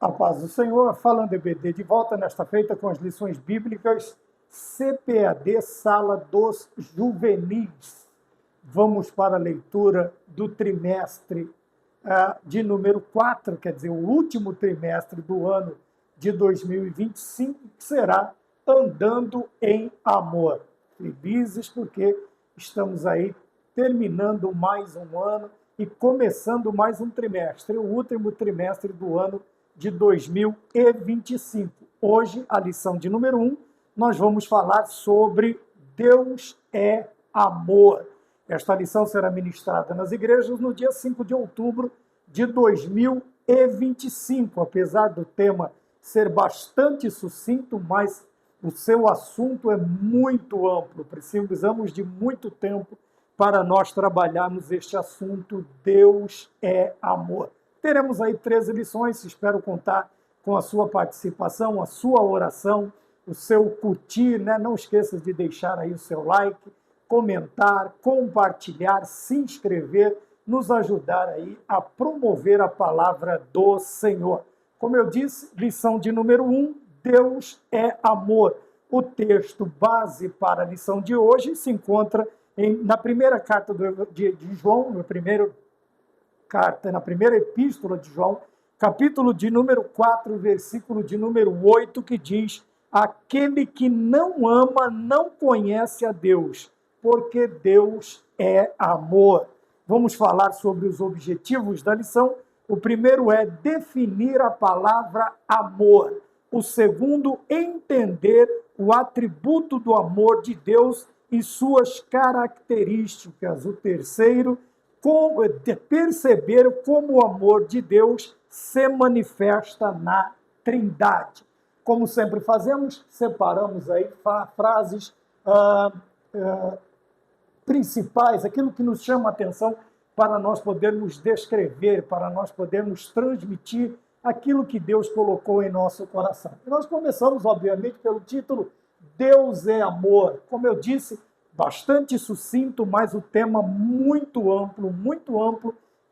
A paz do Senhor, falando EBD de volta nesta feita com as lições bíblicas CPAD, Sala dos Juvenis. Vamos para a leitura do trimestre de número 4, quer dizer, o último trimestre do ano de 2025, que será Andando em Amor. Felizes porque estamos aí terminando mais um ano e começando mais um trimestre, o último trimestre do ano de 2025. Hoje, a lição de número 1, nós vamos falar sobre Deus é amor. Esta lição será ministrada nas igrejas no dia 5 de outubro de 2025. Apesar do tema ser bastante sucinto, mas o seu assunto é muito amplo. Precisamos de muito tempo para nós trabalharmos este assunto. Deus é amor. Teremos aí 13 lições, espero contar com a sua participação, a sua oração, o seu curtir, né? Não esqueça de deixar aí o seu like, comentar, compartilhar, se inscrever, nos ajudar aí a promover a palavra do Senhor. Como eu disse, lição de número 1, Deus é amor. O texto base para a lição de hoje se encontra na primeira carta de João, na primeira epístola de João, capítulo de número 4, versículo de número 8, que diz: aquele que não ama não conhece a Deus, porque Deus é amor. Vamos falar sobre os objetivos da lição. O primeiro é definir a palavra amor. O segundo, entender o atributo do amor de Deus e suas características. O terceiro, perceber como o amor de Deus se manifesta na Trindade. Como sempre fazemos, separamos aí frases principais, aquilo que nos chama a atenção para nós podermos descrever, para nós podermos transmitir aquilo que Deus colocou em nosso coração. E nós começamos, obviamente, pelo título Deus é amor. Como eu disse, bastante sucinto, mas o tema muito amplo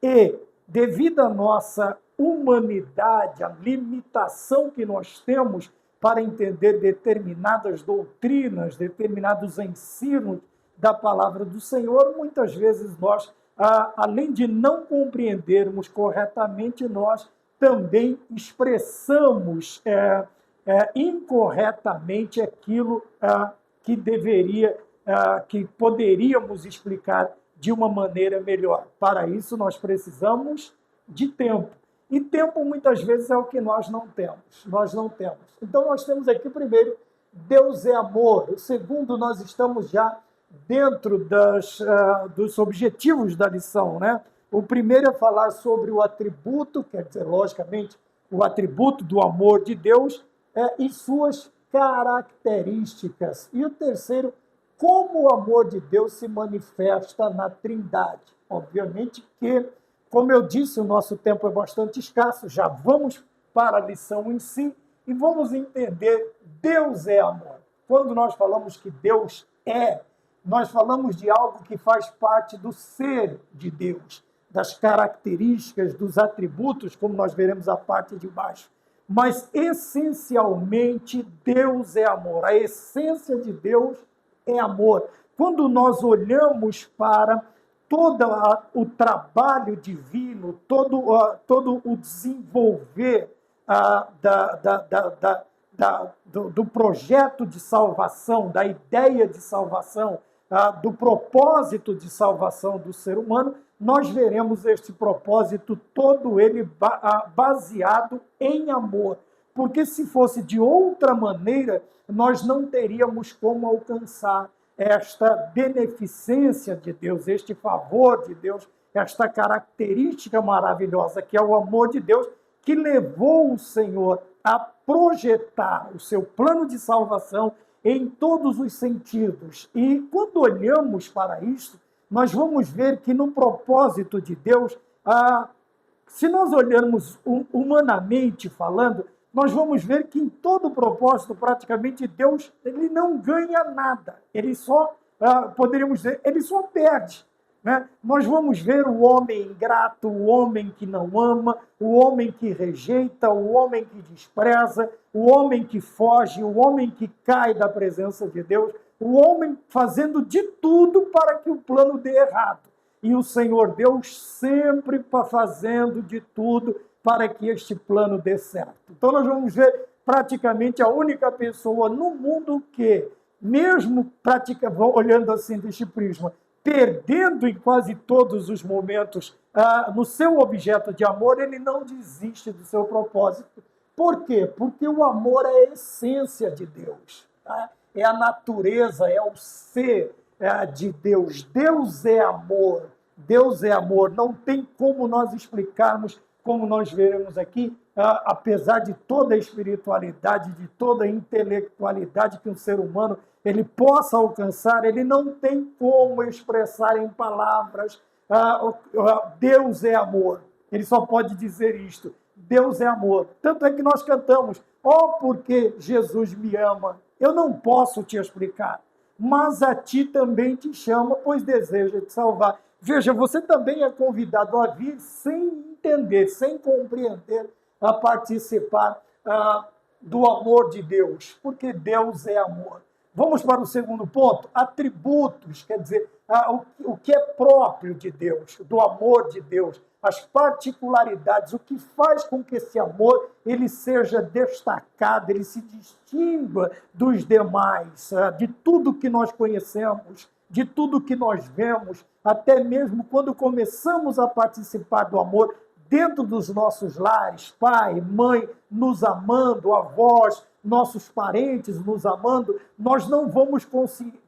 e, devido à nossa humanidade, a limitação que nós temos para entender determinadas doutrinas, determinados ensinos da palavra do Senhor, muitas vezes nós, além de não compreendermos corretamente, nós também expressamos incorretamente aquilo que que poderíamos explicar de uma maneira melhor. Para isso, nós precisamos de tempo. E tempo, muitas vezes, é o que nós não temos. Então, nós temos aqui, primeiro, Deus é amor. O segundo, nós estamos já dentro dos objetivos da lição, né? O primeiro é falar sobre o atributo, quer dizer, logicamente, o atributo do amor de Deus e suas características. E o terceiro, como o amor de Deus se manifesta na Trindade. Obviamente que, como eu disse, o nosso tempo é bastante escasso, já vamos para a lição em si e vamos entender Deus é amor. Quando nós falamos que Deus é, nós falamos de algo que faz parte do ser de Deus, das características, dos atributos, como nós veremos a parte de baixo. Mas, essencialmente, Deus é amor. A essência de Deus é amor. Quando nós olhamos para todo o trabalho divino, todo o desenvolver do projeto de salvação, da ideia de salvação, do propósito de salvação do ser humano, nós veremos este propósito todo ele baseado em amor. Porque se fosse de outra maneira, nós não teríamos como alcançar esta beneficência de Deus, este favor de Deus, esta característica maravilhosa que é o amor de Deus, que levou o Senhor a projetar o seu plano de salvação em todos os sentidos. E quando olhamos para isso, nós vamos ver que no propósito de Deus, se nós olharmos humanamente falando, nós vamos ver que em todo o propósito, praticamente, Deus ele não ganha nada. Ele só, poderíamos dizer, ele só perde. né? Nós vamos ver o homem ingrato, o homem que não ama, o homem que rejeita, o homem que despreza, o homem que foge, o homem que cai da presença de Deus, o homem fazendo de tudo para que o plano dê errado. E o Senhor Deus sempre fazendo de tudo para que este plano dê certo. Então nós vamos ver praticamente a única pessoa no mundo que, mesmo olhando assim deste prisma, perdendo em quase todos os momentos no seu objeto de amor, ele não desiste do seu propósito. Por quê? Porque o amor é a essência de Deus, tá? É a natureza, é o ser de Deus. Deus é amor. Deus é amor. Não tem como nós explicarmos, como nós veremos aqui, apesar de toda a espiritualidade, de toda a intelectualidade que um ser humano ele possa alcançar, ele não tem como expressar em palavras. Deus é amor. Ele só pode dizer isto. Deus é amor. Tanto é que nós cantamos, porque Jesus me ama. Eu não posso te explicar, mas a ti também te chama, pois deseja te salvar. Veja, você também é convidado a vir sem entender, sem compreender, a participar do amor de Deus, porque Deus é amor. Vamos para o segundo ponto, atributos, quer dizer, o que é próprio de Deus, do amor de Deus, as particularidades, o que faz com que esse amor ele seja destacado, ele se distingua dos demais, de tudo que nós conhecemos, de tudo que nós vemos, até mesmo quando começamos a participar do amor dentro dos nossos lares, pai, mãe, nos amando, avós, nossos parentes nos amando, nós não vamos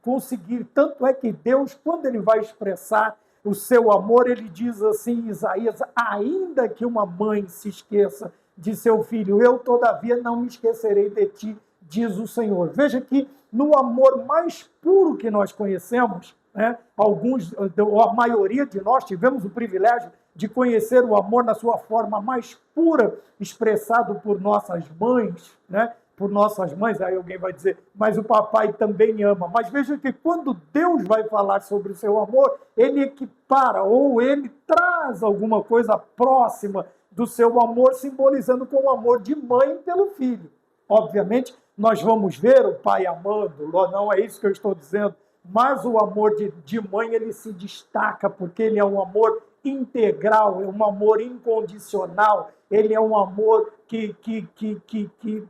conseguir. Tanto é que Deus, quando ele vai expressar o seu amor, ele diz assim em Isaías, ainda que uma mãe se esqueça de seu filho, eu todavia não me esquecerei de ti, diz o Senhor. Veja que no amor mais puro que nós conhecemos, né, a maioria de nós tivemos o privilégio de conhecer o amor na sua forma mais pura, expressado por nossas mães, né? Por nossas mães, aí alguém vai dizer, mas o papai também ama. Mas veja que quando Deus vai falar sobre o seu amor, ele equipara ou ele traz alguma coisa próxima do seu amor, simbolizando com o amor de mãe pelo filho. Obviamente, nós vamos ver o pai amando, não é isso que eu estou dizendo, mas o amor de mãe ele se destaca porque ele é um amor integral, é um amor incondicional, ele é um amor que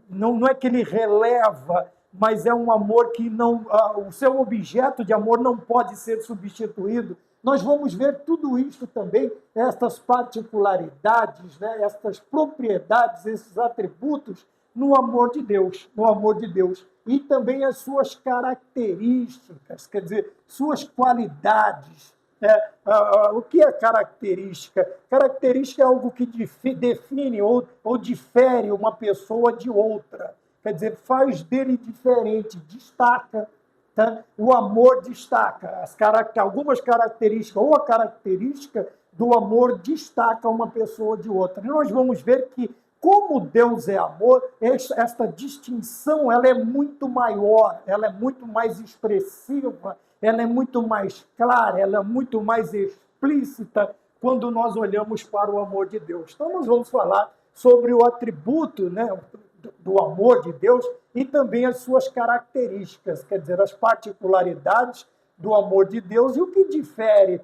não é que ele releva, mas é um amor que não, o seu objeto de amor não pode ser substituído. Nós vamos ver tudo isso também, estas particularidades, né, estas propriedades, esses atributos no amor de Deus, e também as suas características, quer dizer, suas qualidades. O que é característica? Característica é algo que define ou difere uma pessoa de outra. Quer dizer, faz dele diferente, destaca. Tá? O amor destaca. Algumas características, ou a característica do amor destaca uma pessoa de outra. E nós vamos ver que, como Deus é amor, esta distinção ela é muito maior, ela é muito mais expressiva, ela é muito mais clara, ela é muito mais explícita quando nós olhamos para o amor de Deus. Então, nós vamos falar sobre o atributo, né, do amor de Deus e também as suas características, quer dizer, as particularidades do amor de Deus e o que difere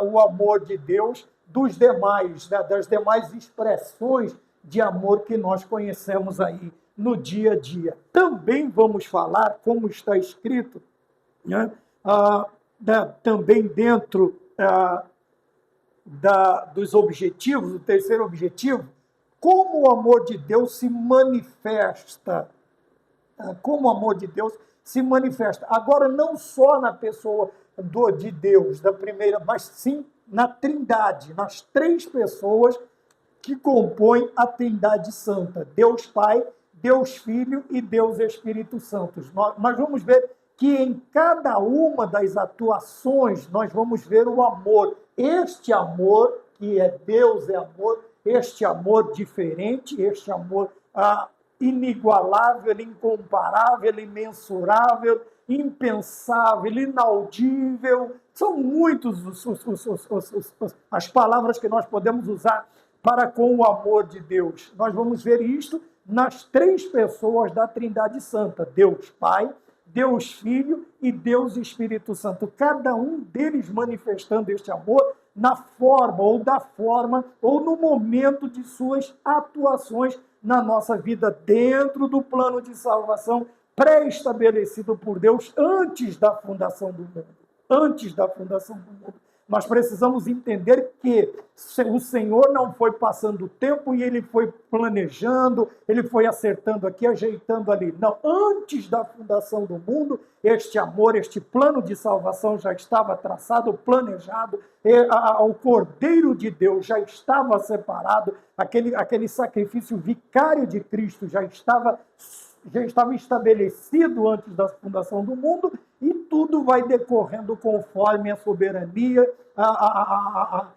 o amor de Deus dos demais, né, das demais expressões de amor que nós conhecemos aí no dia a dia. Também vamos falar, como está escrito, né, também dentro dos objetivos, o terceiro objetivo, como o amor de Deus se manifesta. Como o amor de Deus se manifesta. Agora, não só na pessoa de Deus, da primeira, mas sim na Trindade, nas três pessoas que compõem a Trindade Santa. Deus Pai, Deus Filho e Deus Espírito Santo. Nós vamos ver que em cada uma das atuações nós vamos ver o amor. Este amor, que é Deus é amor, este amor diferente, este amor inigualável, incomparável, imensurável, impensável, inaudível, São muitos as palavras que nós podemos usar para com o amor de Deus. Nós vamos ver isto nas três pessoas da Trindade Santa: Deus Pai, Deus Filho e Deus Espírito Santo. Cada um deles manifestando este amor na forma ou no momento de suas atuações na nossa vida, dentro do plano de salvação pré-estabelecido por Deus antes da fundação do mundo. Antes da fundação do mundo. Nós precisamos entender que o Senhor não foi passando o tempo e ele foi planejando, ele foi acertando aqui, ajeitando ali. Não, antes da fundação do mundo, este amor, este plano de salvação já estava traçado, planejado, o Cordeiro de Deus já estava separado, aquele sacrifício vicário de Cristo já estava estabelecido antes da fundação do mundo, e tudo vai decorrendo conforme a soberania, a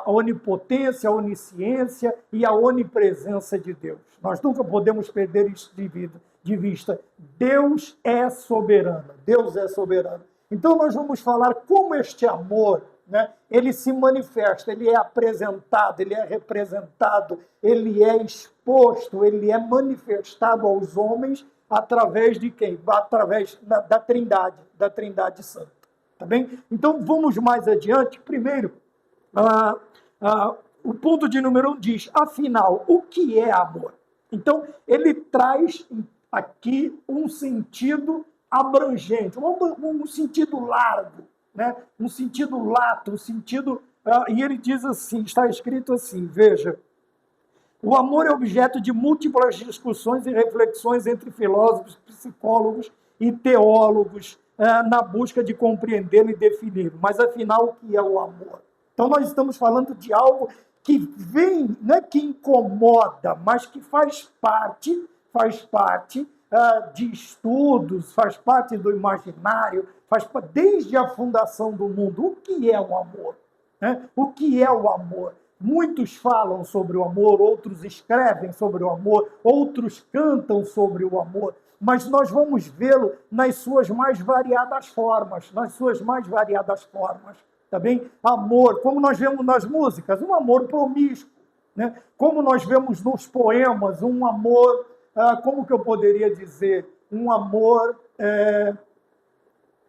onipotência, a onisciência e a onipresença de Deus. Nós nunca podemos perder isso de vista. Deus é soberano. Deus é soberano. Então nós vamos falar como este amor, né, ele se manifesta, ele é apresentado, ele é representado, ele é exposto, ele é manifestado aos homens através de quem? Através da Trindade Santa. Tá bem? Então vamos mais adiante. Primeiro, o ponto de número 1 diz: afinal, o que é amor? Então ele traz aqui um sentido abrangente, um sentido largo, né? Um sentido lato, um sentido... e ele diz assim, está escrito assim, veja: o amor é objeto de múltiplas discussões e reflexões entre filósofos, psicólogos e teólogos na busca de compreendê-lo e defini-lo. Mas, afinal, o que é o amor? Então, nós estamos falando de algo que vem, não é que incomoda, mas que faz parte de estudos, faz parte do imaginário, desde a fundação do mundo. O que é o amor? O que é o amor? Muitos falam sobre o amor, outros escrevem sobre o amor, outros cantam sobre o amor, mas nós vamos vê-lo nas suas mais variadas formas, tá bem? Amor, como nós vemos nas músicas, um amor promíscuo, né? Como nós vemos nos poemas, um amor, como que eu poderia dizer? Um amor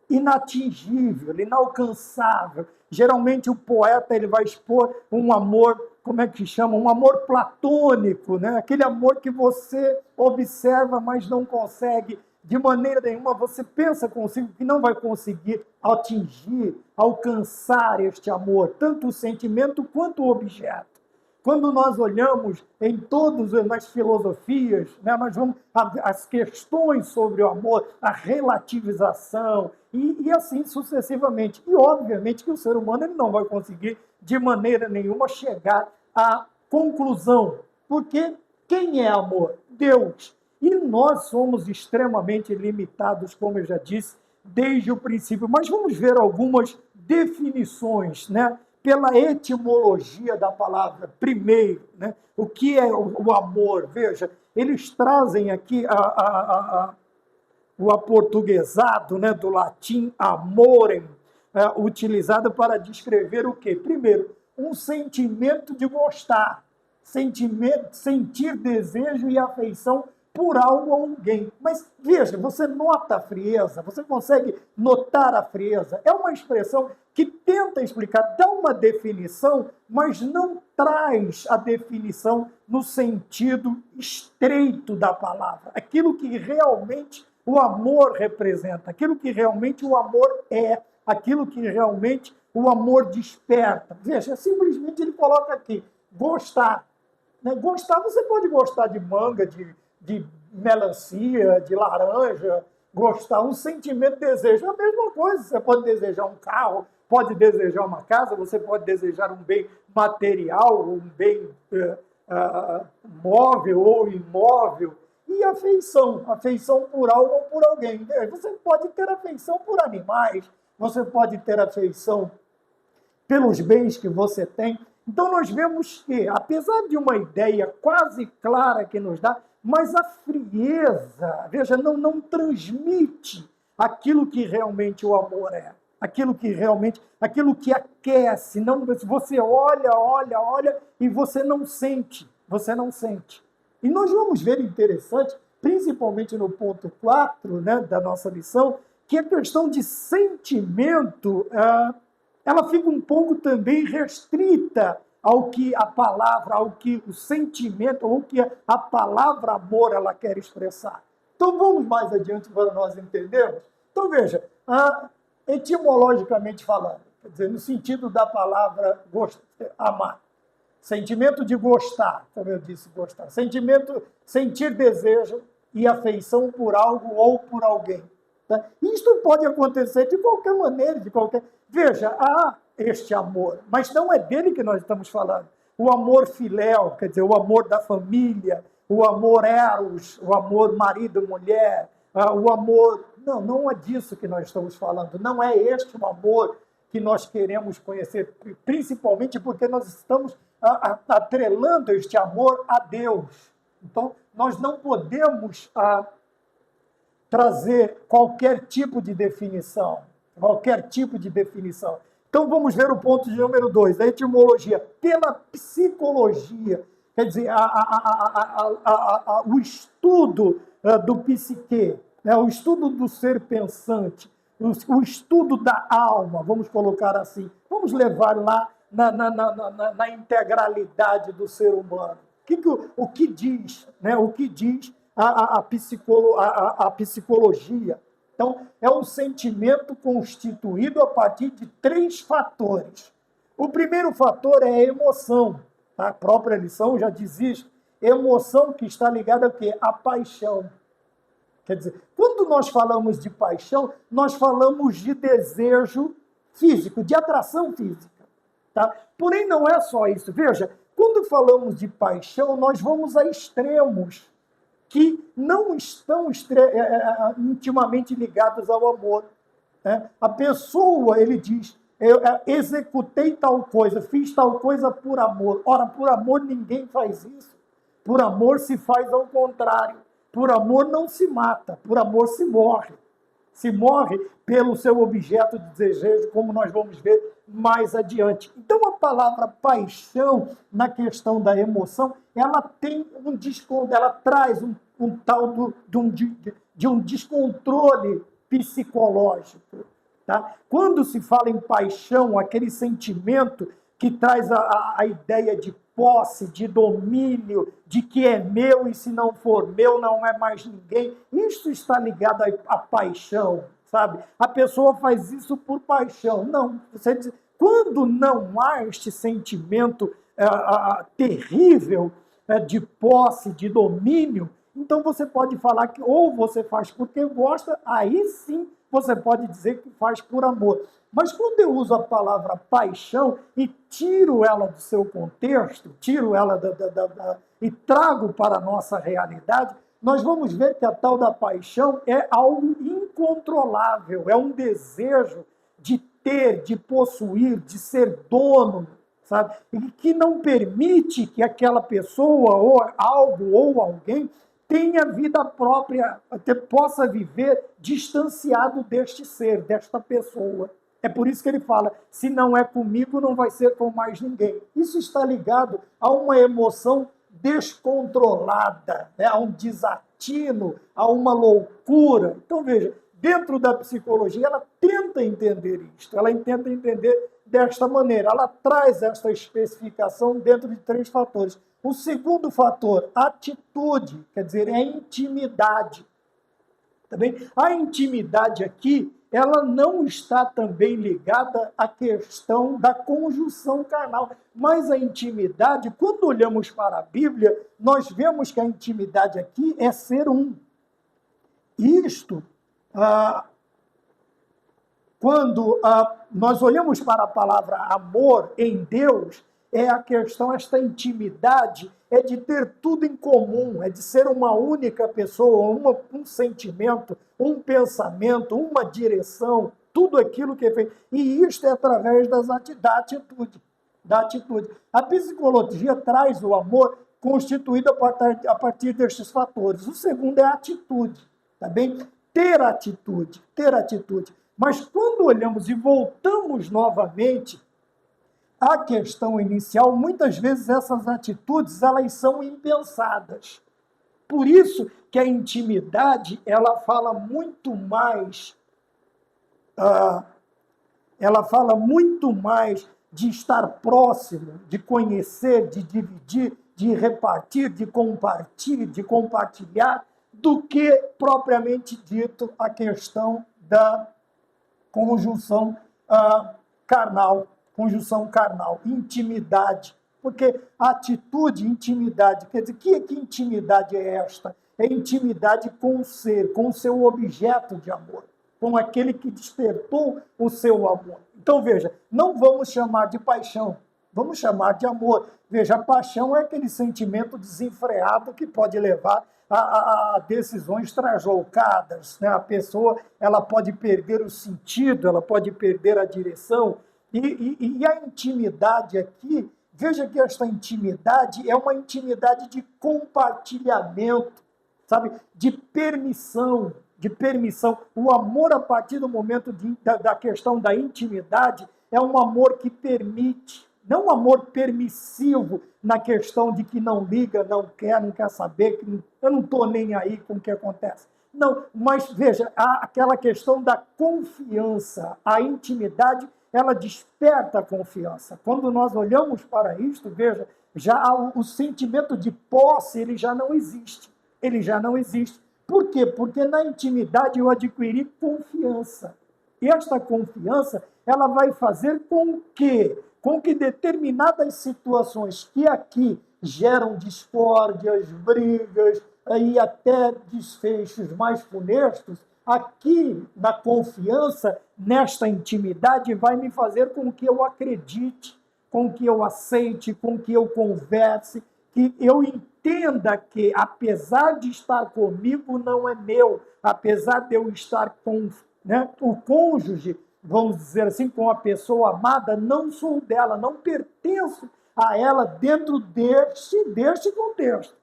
inatingível, inalcançável. Geralmente o poeta ele vai expor um amor, como é que chama? Um amor platônico, né? Aquele amor que você observa, mas não consegue de maneira nenhuma, você pensa consigo que não vai conseguir atingir, alcançar este amor, tanto o sentimento quanto o objeto. Quando nós olhamos em todas as filosofias, né, nós vamos as questões sobre o amor, a relativização e assim sucessivamente. E obviamente que o ser humano ele não vai conseguir de maneira nenhuma chegar à conclusão, porque quem é amor? Deus. E nós somos extremamente limitados, como eu já disse, desde o princípio. Mas vamos ver algumas definições, né? Pela etimologia da palavra. Primeiro, né? O que é o amor? Veja, eles trazem aqui o aportuguesado, né, do latim amorem, utilizado para descrever o quê? Primeiro, um sentimento de gostar, sentir desejo e afeição por algo ou alguém. Mas, veja, você nota a frieza, você consegue notar a frieza. É uma expressão que tenta explicar, dá uma definição, mas não traz a definição no sentido estreito da palavra. Aquilo que realmente o amor representa, aquilo que realmente o amor é, aquilo que realmente o amor desperta. Veja, simplesmente ele coloca aqui, gostar. Né? Gostar, você pode gostar de manga, de melancia, de laranja, gostar, um sentimento, desejo, é a mesma coisa. Você pode desejar um carro, pode desejar uma casa, você pode desejar um bem material, um bem móvel ou imóvel, e afeição por algo ou por alguém. Você pode ter afeição por animais, você pode ter afeição pelos bens que você tem. Então nós vemos que, apesar de uma ideia quase clara que nos dá, mas a frieza, veja, não transmite aquilo que realmente o amor é. aquilo que realmente, aquilo que aquece. Não, você olha, olha, olha e você não sente, E nós vamos ver interessante, principalmente no ponto 4, né, da nossa lição, que a questão de sentimento, ela fica um pouco também restrita ao que a palavra, ao que o sentimento, ou que a palavra amor ela quer expressar. Então vamos mais adiante para nós entendermos. Então veja, etimologicamente falando, quer dizer, no sentido da palavra amar, sentimento de gostar, como eu disse, gostar, sentimento, sentir desejo e afeição por algo ou por alguém. Tá? Isto pode acontecer de qualquer maneira, Veja, há este amor, mas não é dele que nós estamos falando. O amor filéu, quer dizer, o amor da família, o amor eros, o amor marido-mulher, o amor... Não é disso que nós estamos falando. Não é este o amor que nós queremos conhecer, principalmente porque nós estamos atrelando este amor a Deus. Então, nós não podemos trazer qualquer tipo de definição. Então, vamos ver o ponto de número 2, a etimologia. Pela psicologia, quer dizer, o estudo do psique, né, o estudo do ser pensante, o estudo da alma, vamos colocar assim. Vamos levar lá na integralidade do ser humano. O que diz, né, o que diz a psicologia? Então, é um sentimento constituído a partir de 3 fatores. O primeiro fator é a emoção. Tá? A própria lição já diz isso. Emoção que está ligada a quê? A paixão. Quer dizer, quando nós falamos de paixão, nós falamos de desejo físico, de atração física. Tá? Porém, não é só isso. Veja, quando falamos de paixão, nós vamos a extremos que não estão intimamente ligados ao amor. Né? A pessoa, ele diz, eu executei tal coisa, fiz tal coisa por amor. Ora, por amor ninguém faz isso. Por amor se faz ao contrário. Por amor não se mata, por amor se morre. Se morre pelo seu objeto de desejo, como nós vamos ver mais adiante. Então, a palavra paixão, na questão da emoção, ela tem um desconto, ela traz um tal de um descontrole psicológico. Tá? Quando se fala em paixão, aquele sentimento que traz a ideia de posse, de domínio, de que é meu e se não for meu não é mais ninguém, isso está ligado à paixão, sabe? A pessoa faz isso por paixão. Não, você diz, quando não há este sentimento terrível de posse, de domínio, então você pode falar que ou você faz porque gosta, aí sim você pode dizer que faz por amor. Mas quando eu uso a palavra paixão e tiro ela do seu contexto, tiro ela e trago para a nossa realidade, nós vamos ver que a tal da paixão é algo incontrolável, é um desejo de ter, de possuir, de ser dono, sabe? E que não permite que aquela pessoa, ou algo, ou alguém, tenha vida própria, possa viver distanciado deste ser, desta pessoa. É por isso que ele fala, se não é comigo, não vai ser com mais ninguém. Isso está ligado a uma emoção descontrolada, né? A um desatino, a uma loucura. Então, veja, dentro da psicologia, ela tenta entender isto, ela tenta entender desta maneira, ela traz esta especificação dentro de 3 fatores. O segundo fator, atitude, quer dizer, é intimidade. Também a intimidade aqui, ela não está também ligada à questão da conjunção carnal, mas a intimidade, quando olhamos para a Bíblia, nós vemos que a intimidade aqui é ser um. Isto, quando nós olhamos para a palavra amor em Deus, é a questão, esta intimidade é de ter tudo em comum, é de ser uma única pessoa, um sentimento, um pensamento, uma direção, tudo aquilo que é feito. E isto é através da atitude. A psicologia traz o amor constituído a partir destes fatores. O segundo é a atitude, tá bem? Ter atitude. Mas quando olhamos e voltamos novamente à questão inicial, muitas vezes essas atitudes elas são impensadas. Por isso que a intimidade ela fala muito mais, de estar próximo, de conhecer, de dividir, de repartir, de compartilhar, do que propriamente dito a questão da conjunção carnal, intimidade. Porque atitude, intimidade, quer dizer, que intimidade é esta? É intimidade com o ser, com o seu objeto de amor, com aquele que despertou o seu amor. Então, veja, não vamos chamar de paixão, vamos chamar de amor. Veja, a paixão é aquele sentimento desenfreado que pode levar a decisões traslocadas, né? A pessoa ela pode perder o sentido, ela pode perder a direção. E a intimidade aqui, veja que esta intimidade é uma intimidade de compartilhamento, sabe? De permissão. O amor, a partir do momento da questão da intimidade, é um amor que permite, não um amor permissivo na questão de que não liga, não quer saber, que eu não estou nem aí com o que acontece. Não, mas veja, aquela questão da confiança, a intimidade, ela desperta a confiança. Quando nós olhamos para isto, veja, já o sentimento de posse, ele já não existe. Por quê? Porque na intimidade eu adquiri confiança. E esta confiança, ela vai fazer com que determinadas situações que aqui geram discórdias, brigas e até desfechos mais funestos, aqui na confiança, nesta intimidade, vai me fazer com que eu acredite, com que eu aceite, com que eu converse, que eu entenda que, apesar de estar comigo, não é meu, apesar de eu estar com o cônjuge, vamos dizer assim, com a pessoa amada, não sou dela, não pertenço a ela dentro deste contexto.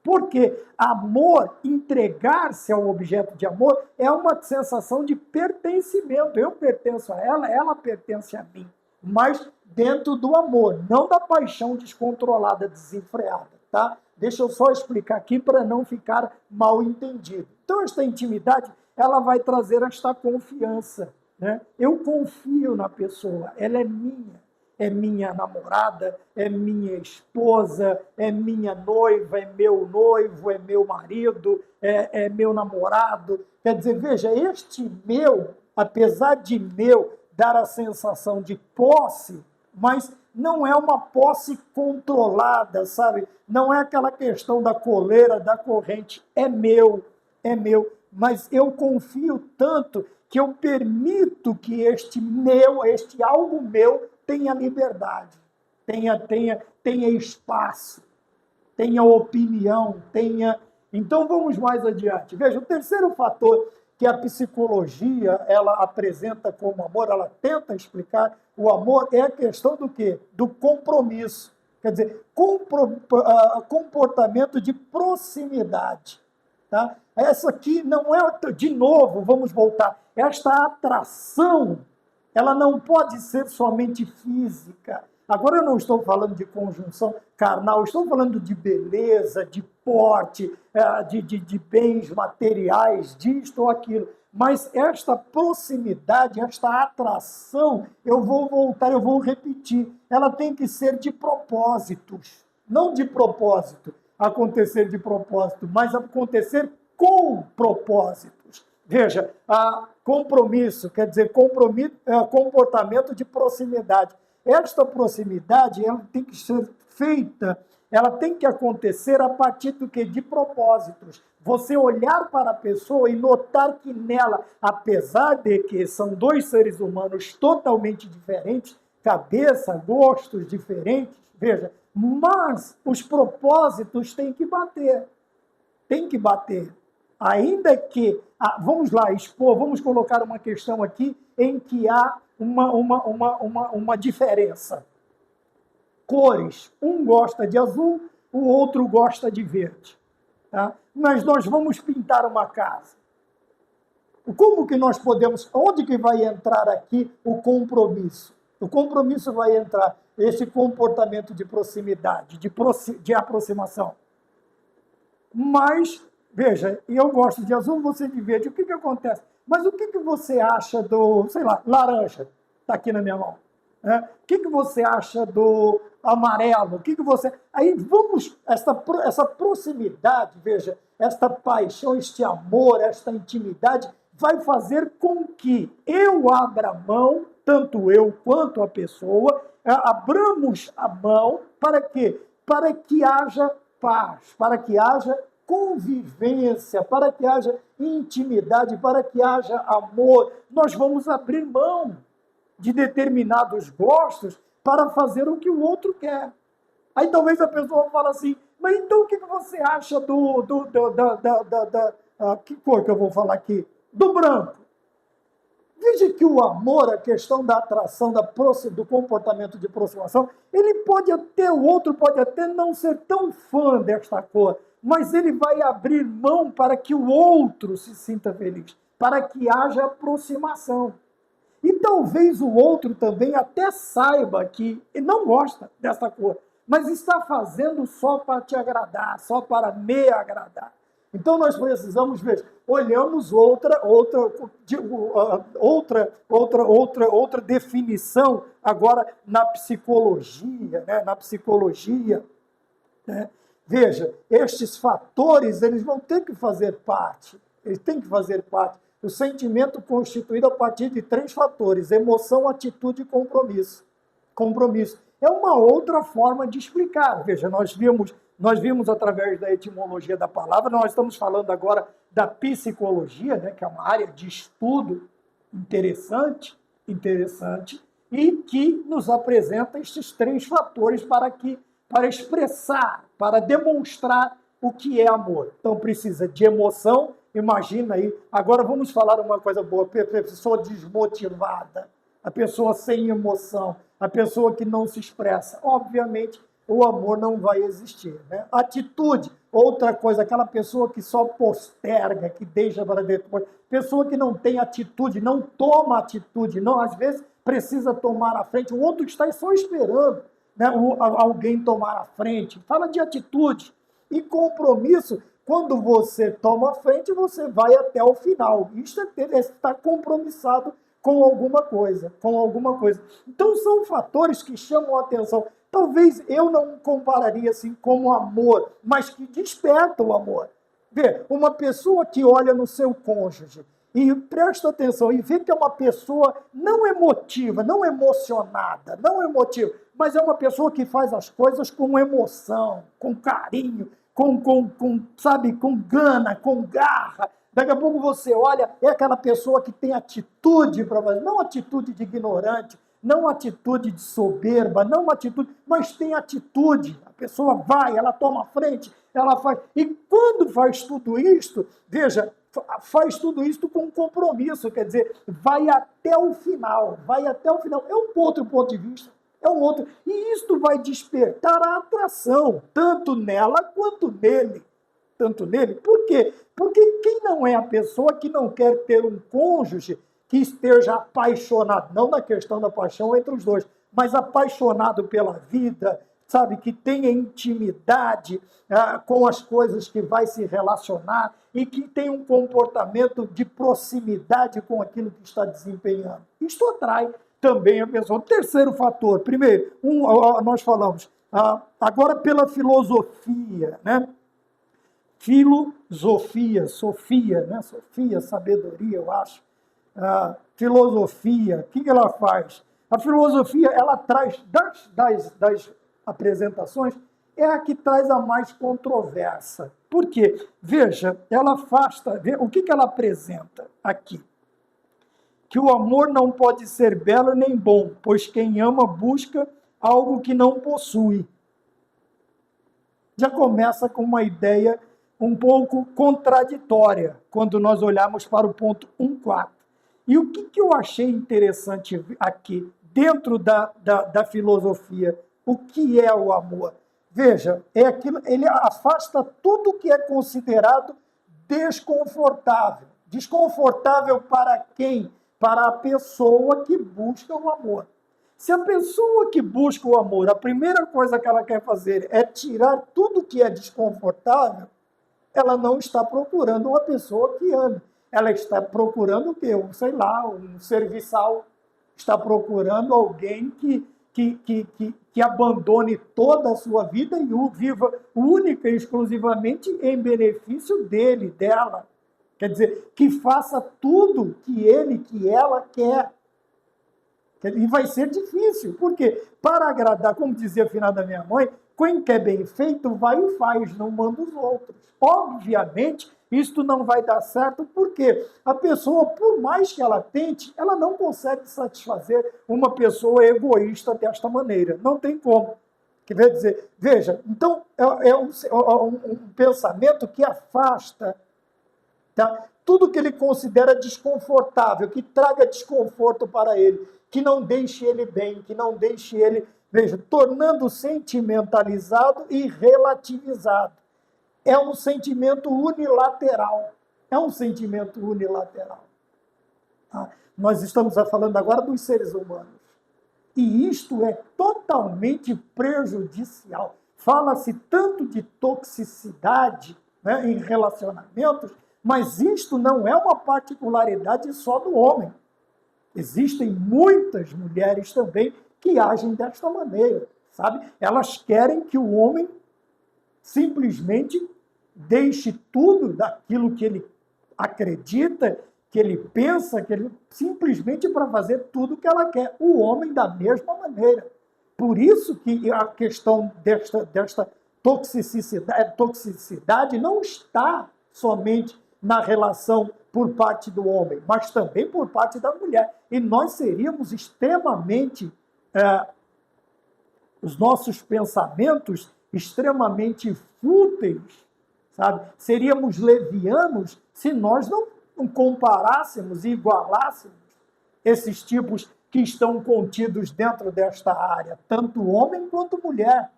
Porque amor, entregar-se ao objeto de amor, é uma sensação de pertencimento. Eu pertenço a ela, ela pertence a mim. Mas dentro do amor, não da paixão descontrolada, desenfreada, tá? Deixa eu só explicar aqui para não ficar mal entendido. Então, esta intimidade, ela vai trazer esta confiança, né? Eu confio na pessoa, ela é minha namorada, é minha esposa, é minha noiva, é meu noivo, é meu marido, é meu namorado. Quer dizer, veja, este meu, apesar de meu dar a sensação de posse, mas não é uma posse controlada, sabe? Não é aquela questão da coleira, da corrente. É meu, mas eu confio tanto que eu permito que este algo meu, tenha liberdade, tenha espaço, tenha opinião, tenha... Então, vamos mais adiante. Veja, o terceiro fator que a psicologia ela apresenta como amor, ela tenta explicar o amor, é a questão do quê? Do compromisso. Quer dizer, comportamento de proximidade. Tá? Essa aqui não é, de novo, vamos voltar, esta atração, ela não pode ser somente física. Agora eu não estou falando de conjunção carnal, estou falando de beleza, de porte, de bens materiais, disto ou aquilo. Mas esta proximidade, esta atração, eu vou repetir, ela tem que ser de propósitos, não de propósito, acontecer de propósito, mas acontecer com propósitos. Veja, compromisso, quer dizer, comportamento de proximidade. Esta proximidade, ela tem que ser feita, ela tem que acontecer a partir do quê? De propósitos. Você olhar para a pessoa e notar que nela, apesar de que são dois seres humanos totalmente diferentes, cabeça, gostos diferentes, veja, mas os propósitos têm que bater. Tem que bater. Ainda que, vamos lá, vamos colocar uma questão aqui em que há uma diferença. Cores. Um gosta de azul, o outro gosta de verde. Tá? Mas nós vamos pintar uma casa. Como que nós podemos, onde que vai entrar aqui o compromisso? O compromisso vai entrar esse comportamento de proximidade, de aproximação. Mas, veja, eu gosto de azul, você de verde, o que acontece? Mas o que você acha do, sei lá, laranja? Está aqui na minha mão. Né? O que você acha do amarelo? O que você... Aí vamos, essa proximidade, veja, esta paixão, este amor, esta intimidade, vai fazer com que eu abra a mão, tanto eu quanto a pessoa, abramos a mão para quê? Para que haja paz, para que haja convivência, para que haja intimidade, para que haja amor. Nós vamos abrir mão de determinados gostos para fazer o que o outro quer. Aí talvez a pessoa fale assim, mas então o que você acha que cor que eu vou falar aqui? Do branco. Veja que o amor, a questão da atração, do comportamento de aproximação, o outro pode até não ser tão fã desta cor, mas ele vai abrir mão para que o outro se sinta feliz, para que haja aproximação. E talvez o outro também até saiba que ele não gosta dessa cor, mas está fazendo só para te agradar, só para me agradar. Então nós precisamos ver, olhamos outra definição agora na psicologia, né? Na psicologia, né? Veja, estes fatores eles vão ter que fazer parte, eles têm que fazer parte. O sentimento constituído a partir de 3 fatores: emoção, atitude e compromisso. Compromisso é uma outra forma de explicar. Veja, nós vimos através da etimologia da palavra, nós estamos falando agora da psicologia, né, que é uma área de estudo interessante, e que nos apresenta estes 3 fatores para expressar, para demonstrar o que é amor. Então precisa de emoção, imagina aí, agora vamos falar uma coisa boa, a pessoa desmotivada, a pessoa sem emoção, a pessoa que não se expressa, obviamente o amor não vai existir, né? Atitude, outra coisa, aquela pessoa que só posterga, que deixa para depois, pessoa que não tem atitude, não toma atitude, não, às vezes precisa tomar a frente, o outro está só esperando, né, alguém tomar a frente. Fala de atitude e compromisso. Quando você toma a frente, você vai até o final. Isso é estar compromissado com alguma coisa, Então são fatores que chamam a atenção. Talvez eu não compararia assim como amor, mas que desperta o amor. Vê, uma pessoa que olha no seu cônjuge e presta atenção e vê que é uma pessoa não emotiva, não emocionada, mas é uma pessoa que faz as coisas com emoção, com carinho, com gana, com garra. Daqui a pouco você olha, é aquela pessoa que tem atitude para fazer, não atitude de ignorante, não atitude de soberba, não atitude, mas tem atitude. A pessoa vai, ela toma a frente, ela faz. E quando faz tudo isto, veja, faz tudo isto com compromisso, quer dizer, vai até o final. É um outro ponto de vista, é um outro. E isto vai despertar a atração, tanto nela quanto nele. Por quê? Porque quem não é a pessoa que não quer ter um cônjuge que esteja apaixonado, não na questão da paixão entre os dois, mas apaixonado pela vida, sabe, que tenha intimidade com as coisas que vai se relacionar e que tenha um comportamento de proximidade com aquilo que está desempenhando. Isto atrai também a pessoa. Terceiro fator, primeiro, nós falamos, agora pela filosofia, né? Sofia, né? Sofia, sabedoria, eu acho. Filosofia, o que ela faz? A filosofia, ela traz, das apresentações, é a que traz a mais controvérsia. Por quê? Veja, ela afasta, o que ela apresenta aqui? Que o amor não pode ser belo nem bom, pois quem ama busca algo que não possui. Já começa com uma ideia um pouco contraditória, quando nós olharmos para o ponto 1.4. E o que eu achei interessante aqui, dentro da filosofia, o que é o amor? Veja, ele afasta tudo que é considerado desconfortável. Desconfortável para quem? Para a pessoa que busca o amor. Se a pessoa que busca o amor, a primeira coisa que ela quer fazer é tirar tudo que é desconfortável, ela não está procurando uma pessoa que ame. Ela está procurando o quê? Sei lá, um serviçal. Está procurando alguém que abandone toda a sua vida e o viva única e exclusivamente em benefício dele, dela. Quer dizer, que faça tudo que ele, que ela quer. E vai ser difícil, porque para agradar, como dizia a finada minha mãe, quem quer bem feito vai e faz, não manda os outros. Obviamente, isto não vai dar certo, porque a pessoa, por mais que ela tente, ela não consegue satisfazer uma pessoa egoísta desta maneira. Não tem como. Quer dizer, veja, então é um pensamento que afasta, tá? Tudo que ele considera desconfortável, que traga desconforto para ele, que não deixe ele bem, que não deixe ele, veja, tornando sentimentalizado e relativizado. É um sentimento unilateral. É um sentimento unilateral. Tá? Nós estamos falando agora dos seres humanos. E isto é totalmente prejudicial. Fala-se tanto de toxicidade, né, em relacionamentos, mas isto não é uma particularidade só do homem. Existem muitas mulheres também que agem desta maneira, sabe? Elas querem que o homem simplesmente deixe tudo daquilo que ele acredita, que ele pensa, que ele simplesmente para fazer tudo o que ela quer. O homem da mesma maneira. Por isso que a questão desta toxicidade não está somente na relação por parte do homem, mas também por parte da mulher. E nós seríamos extremamente, os nossos pensamentos extremamente fúteis, sabe? Seríamos levianos se nós não comparássemos e igualássemos esses tipos que estão contidos dentro desta área, tanto homem quanto mulher.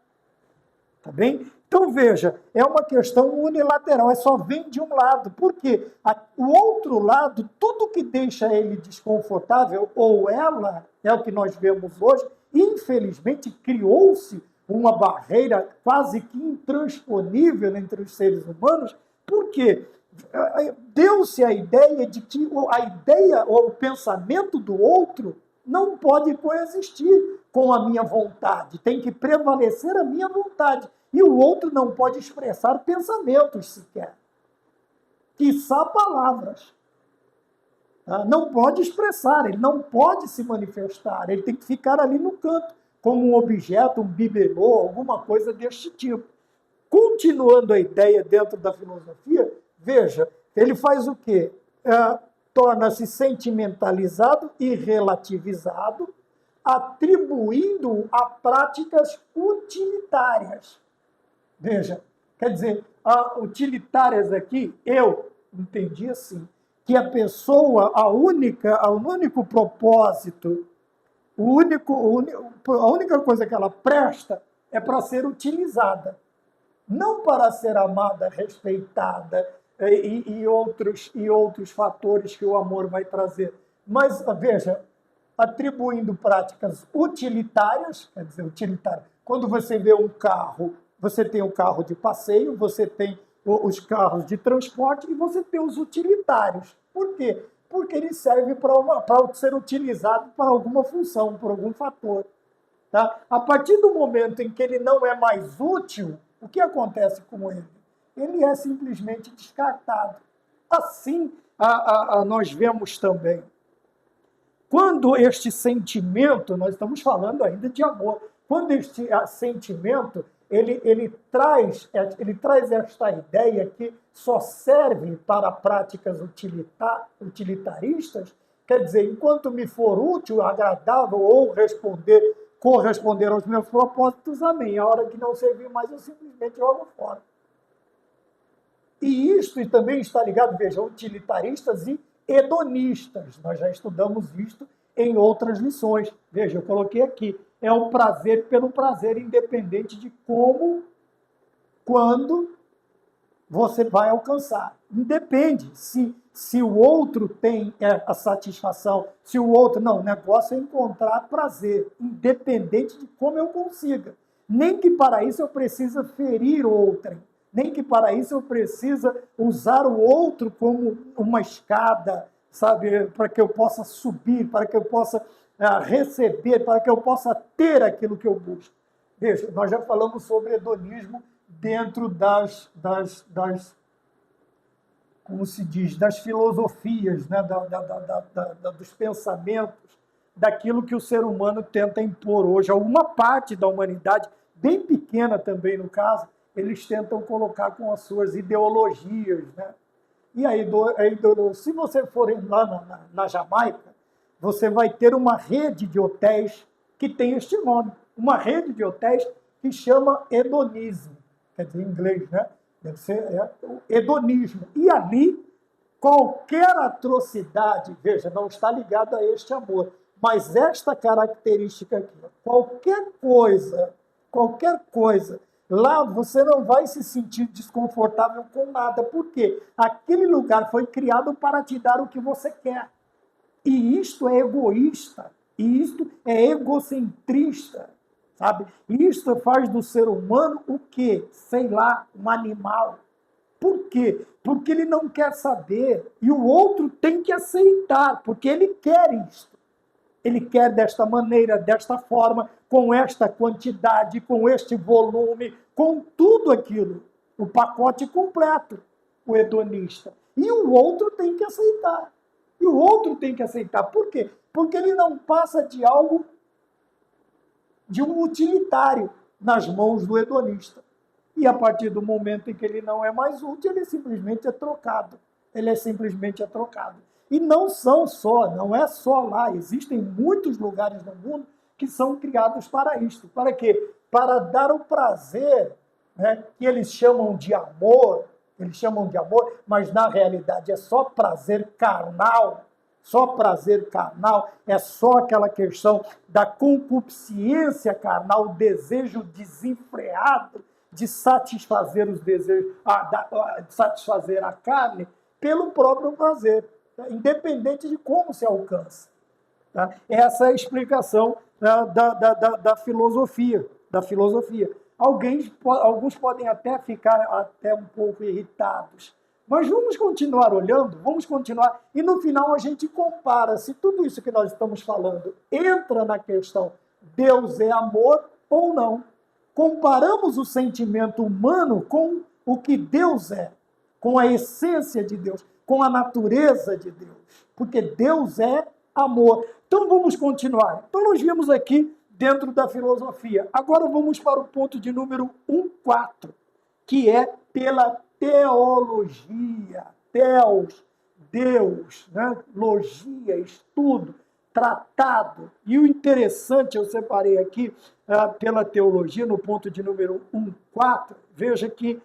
Tá bem? Então, veja, é uma questão unilateral, só vem de um lado. Por quê? O outro lado, tudo que deixa ele desconfortável, ou ela, é o que nós vemos hoje, infelizmente criou-se uma barreira quase que intransponível entre os seres humanos. Por quê? Deu-se a ideia de que a ideia ou o pensamento do outro não pode coexistir com a minha vontade, tem que prevalecer a minha vontade. E o outro não pode expressar pensamentos sequer, quiçá palavras. Não pode expressar, ele não pode se manifestar, ele tem que ficar ali no canto, como um objeto, um bibelô, alguma coisa deste tipo. Continuando a ideia dentro da filosofia, veja, ele faz o quê? Torna-se sentimentalizado e relativizado, atribuindo a práticas utilitárias. Veja, quer dizer, utilitárias aqui, eu entendi assim, que a pessoa, o único propósito, a única coisa que ela presta é para ser utilizada, não para ser amada, respeitada e outros fatores que o amor vai trazer. Mas, veja, atribuindo práticas utilitárias, quer dizer, utilitárias. Quando você vê um carro, você tem o carro de passeio, você tem os carros de transporte e você tem os utilitários. Por quê? Porque ele serve para ser utilizado para alguma função, por algum fator. Tá? A partir do momento em que ele não é mais útil, o que acontece com ele? Ele é simplesmente descartado. Assim, nós vemos também. Quando este sentimento, nós estamos falando ainda de amor, quando este sentimento, ele traz esta ideia que só serve para práticas utilitaristas, quer dizer, enquanto me for útil, agradável ou corresponder aos meus propósitos, amém. A hora que não servir mais, eu simplesmente jogo fora. E isto também está ligado, veja, utilitaristas e hedonistas. Nós já estudamos isto em outras lições. Veja, eu coloquei aqui. É o prazer pelo prazer, independente de como, quando você vai alcançar. Independe. Se se o outro tem a satisfação, se o outro... Não, o negócio é encontrar prazer, independente de como eu consiga. Nem que para isso eu precise ferir outrem, nem que para isso eu precise usar o outro como uma escada, sabe, para que eu possa subir, para que eu possa receber, para que eu possa ter aquilo que eu busco. Veja, nós já falamos sobre hedonismo dentro como se diz, das filosofias, né? Dos pensamentos, daquilo que o ser humano tenta impor hoje. Alguma parte da humanidade, bem pequena também no caso, eles tentam colocar com as suas ideologias, né? E aí, se você for lá na Jamaica, você vai ter uma rede de hotéis que tem este nome, uma rede de hotéis que chama hedonismo, quer dizer, em inglês, né? Deve ser o hedonismo. E ali, qualquer atrocidade, veja, não está ligada a este amor, mas esta característica aqui, qualquer coisa, lá você não vai se sentir desconfortável com nada. Por quê? Aquele lugar foi criado para te dar o que você quer. E isto é egoísta, e isto é egocentrista, sabe? Isto faz do ser humano o quê? Sei lá, um animal. Por quê? Porque ele não quer saber, e o outro tem que aceitar, porque ele quer isto. Ele quer desta maneira, desta forma, com esta quantidade, com este volume, com tudo aquilo. O pacote completo, o hedonista. E o outro tem que aceitar. E o outro tem que aceitar. Por quê? Porque ele não passa de algo, de um utilitário nas mãos do hedonista. E a partir do momento em que ele não é mais útil, ele simplesmente é trocado. Ele simplesmente é trocado. E não é só lá. Existem muitos lugares no mundo que são criados para isto. Para quê? Para dar o prazer, né, que eles chamam de amor, mas na realidade é só prazer carnal. Só prazer carnal, é só aquela questão da concupiscência carnal, o desejo desenfreado de satisfazer os desejos, de satisfazer a carne pelo próprio prazer, independente de como se alcança. Tá? Essa é a explicação da filosofia. Alguns podem até ficar um pouco irritados, mas vamos continuar olhando, e no final a gente compara se tudo isso que nós estamos falando entra na questão Deus é amor ou não. Comparamos o sentimento humano com o que Deus é, com a essência de Deus, com a natureza de Deus, porque Deus é amor. Então vamos continuar. Então nós vimos aqui dentro da filosofia. Agora vamos para o ponto de número 1.4, que é pela teologia. Theos, Deus, né? Logia, estudo, tratado. E o interessante, eu separei aqui pela teologia, no ponto de número 1.4, veja que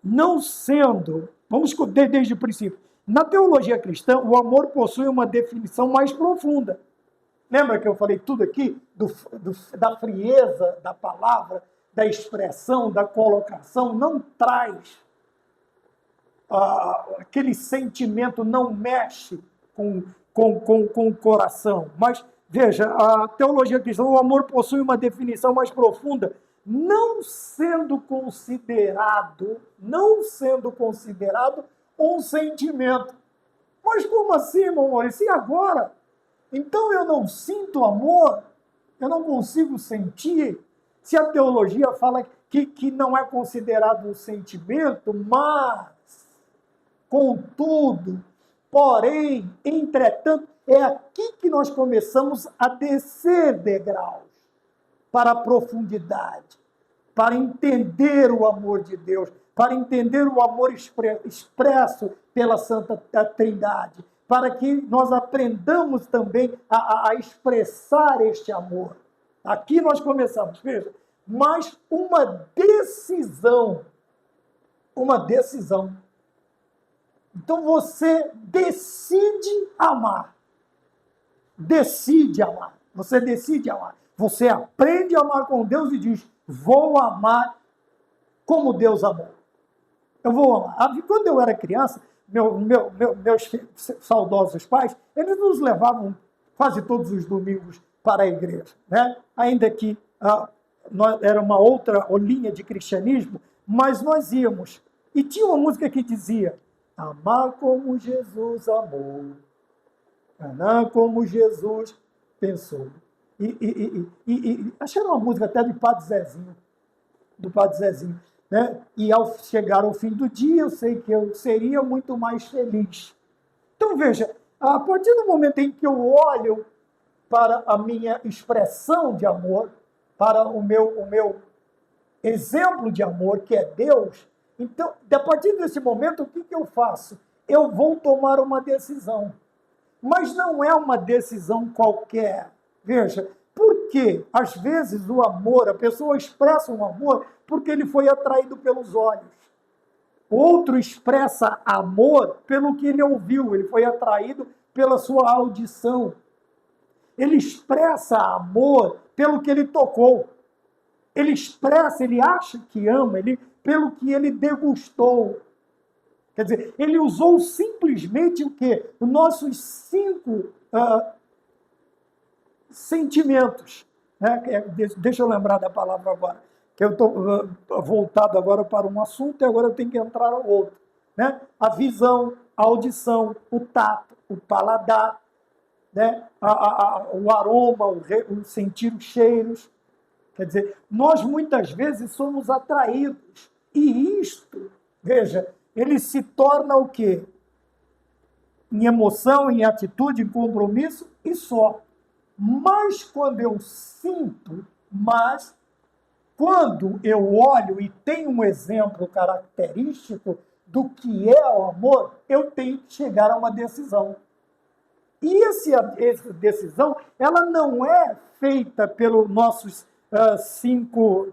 não sendo, vamos desde o princípio, na teologia cristã, o amor possui uma definição mais profunda. Lembra que eu falei tudo aqui da frieza da palavra, da expressão, da colocação? Não traz aquele sentimento, não mexe com o coração. Mas, veja, a teologia cristã, o amor possui uma definição mais profunda, não sendo considerado um sentimento. Mas como assim, irmão Maurício? E agora? Então eu não sinto amor? Eu não consigo sentir? Se a teologia fala que não é considerado um sentimento, mas, contudo, porém, entretanto, é aqui que nós começamos a descer degraus para a profundidade, para entender o amor de Deus, para entender o amor expresso pela Santa Trindade, para que nós aprendamos também a expressar este amor. Aqui nós começamos, veja, mas uma decisão. Então você decide amar. Você decide amar. Você aprende a amar com Deus e diz, vou amar como Deus amou. Eu vou amar. Quando eu era criança, meus saudosos pais, eles nos levavam quase todos os domingos para a igreja, né? Ainda que era uma outra linha de cristianismo, mas nós íamos. E tinha uma música que dizia: amar como Jesus amou, amar como Jesus pensou. Acho que era uma música até do Padre Zezinho, né? E ao chegar ao fim do dia, eu sei que eu seria muito mais feliz. Então, veja, a partir do momento em que eu olho para a minha expressão de amor, para o meu exemplo de amor, que é Deus, então, a partir desse momento, o que eu faço? Eu vou tomar uma decisão. Mas não é uma decisão qualquer. Veja, porque às vezes o amor, a pessoa expressa um amor porque ele foi atraído pelos olhos. Outro expressa amor pelo que ele ouviu, ele foi atraído pela sua audição. Ele expressa amor pelo que ele tocou. Ele expressa, ele acha que ama, pelo que ele degustou. Quer dizer, ele usou simplesmente o quê? Os nossos 5 sentimentos. Né? Deixa eu lembrar da palavra agora, que eu estou voltado agora para um assunto e agora eu tenho que entrar ao outro. Né? A visão, a audição, o tato, o paladar, né? O aroma, o sentir os cheiros. Quer dizer, nós muitas vezes somos atraídos. E isto, veja, ele se torna o quê? Em emoção, em atitude, em compromisso e só. Mas quando eu sinto, quando eu olho e tenho um exemplo característico do que é o amor, eu tenho que chegar a uma decisão. E essa decisão, ela não é feita pelos nossos 5,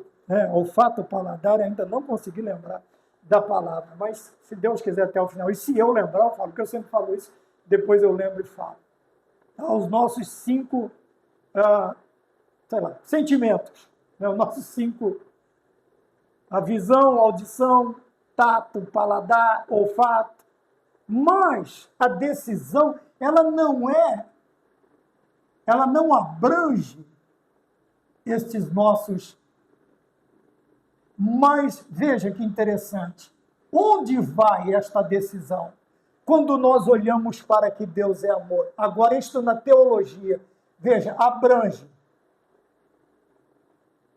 olfato, paladar, ainda não consegui lembrar da palavra, mas se Deus quiser até o final, e se eu lembrar, eu falo, porque eu sempre falo isso, depois eu lembro e falo. Os nossos 5, sentimentos, né? Os nossos 5, a visão, a audição, tato, paladar, olfato, mas a decisão, ela não abrange estes nossos. Mas veja que interessante. Onde vai esta decisão? Quando nós olhamos para que Deus é amor. Agora, isto na teologia, veja, abrange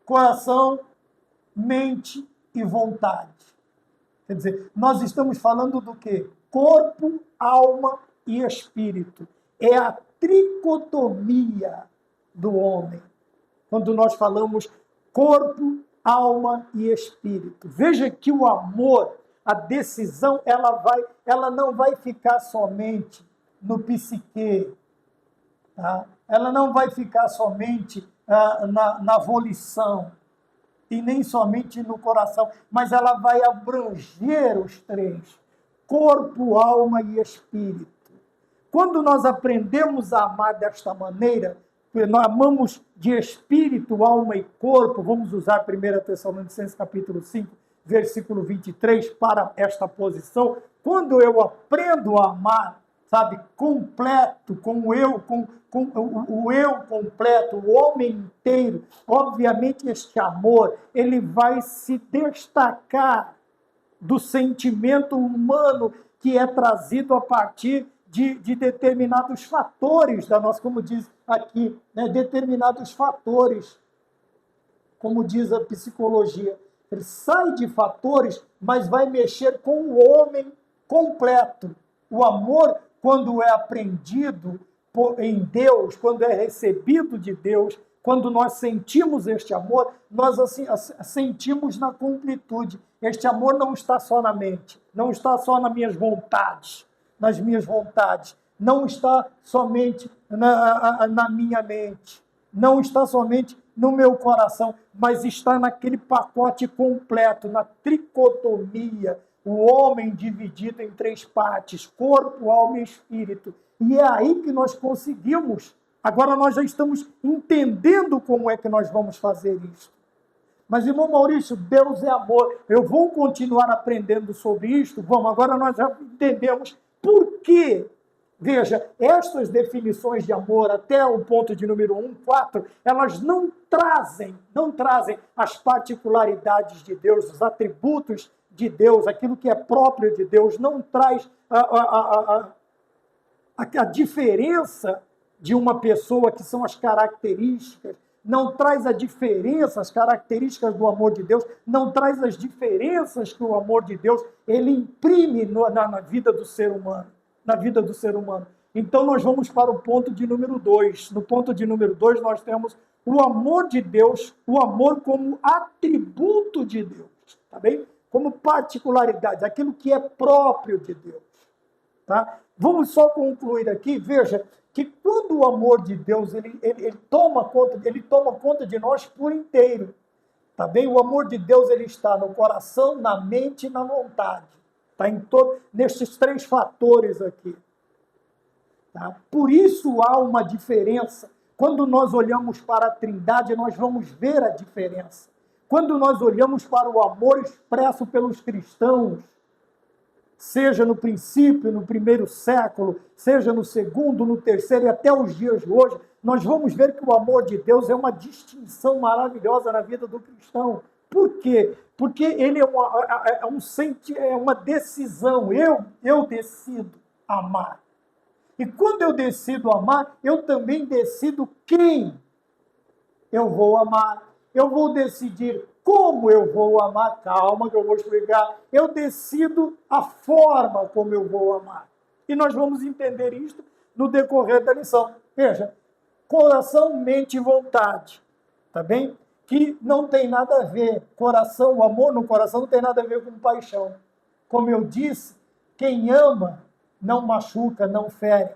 coração, mente e vontade. Quer dizer, nós estamos falando do quê? Corpo, alma e espírito. É a tricotomia do homem. Quando nós falamos corpo, alma e espírito. Veja que o amor, a decisão, ela não vai ficar somente no psique, tá? Ela não vai ficar somente na volição e nem somente no coração, mas ela vai abranger os 3, corpo, alma e espírito. Quando nós aprendemos a amar desta maneira, nós amamos de espírito, alma e corpo, vamos usar 1 Tessalonicenses capítulo 5, versículo 23 para esta posição. Quando eu aprendo a amar, sabe, completo, com o eu completo, o homem inteiro, obviamente este amor, ele vai se destacar do sentimento humano que é trazido a partir de determinados fatores da nossa, como diz aqui, né, determinados fatores, como diz a psicologia. Ele sai de fatores, mas vai mexer com o homem completo. O amor, quando é aprendido em Deus, quando é recebido de Deus, quando nós sentimos este amor, nós assim, sentimos na completude. Este amor não está só na mente, não está só nas minhas vontades, não está somente na minha mente, não está somente no meu coração, mas está naquele pacote completo, na tricotomia, o homem dividido em 3 partes, corpo, alma e espírito. E é aí que nós conseguimos. Agora nós já estamos entendendo como é que nós vamos fazer isso. Mas, irmão Maurício, Deus é amor. Eu vou continuar aprendendo sobre isto? Vamos, agora nós já entendemos por quê. Veja, estas definições de amor, até o ponto de número 1, 4, elas não trazem as particularidades de Deus, os atributos de Deus, aquilo que é próprio de Deus, não traz a diferença de uma pessoa, que são as características, não traz a diferença, as características do amor de Deus, não traz as diferenças que o amor de Deus ele imprime na vida do ser humano, na vida do ser humano. Então nós vamos para o ponto de número 2. No ponto de número 2 nós temos o amor de Deus, o amor como atributo de Deus, tá bem? Como particularidade, aquilo que é próprio de Deus, tá? Vamos só concluir aqui, veja, que quando o amor de Deus ele toma conta de nós por inteiro, tá bem? O amor de Deus ele está no coração, na mente e na vontade, tá? Nestes 3 fatores aqui, tá? Por isso há uma diferença. Quando nós olhamos para a Trindade, nós vamos ver a diferença. Quando nós olhamos para o amor expresso pelos cristãos, seja no princípio, no primeiro século, seja no segundo, no terceiro e até os dias de hoje, nós vamos ver que o amor de Deus é uma distinção maravilhosa na vida do cristão. Por quê? Porque ele é uma decisão. Eu decido amar. E quando eu decido amar, eu também decido quem eu vou amar. Eu vou decidir como eu vou amar. Calma que eu vou explicar. Eu decido a forma como eu vou amar. E nós vamos entender isto no decorrer da lição. Veja, coração, mente e vontade. Tá bem? Que não tem nada a ver. Coração, o amor no coração não tem nada a ver com paixão. Como eu disse, quem ama não machuca, não fere.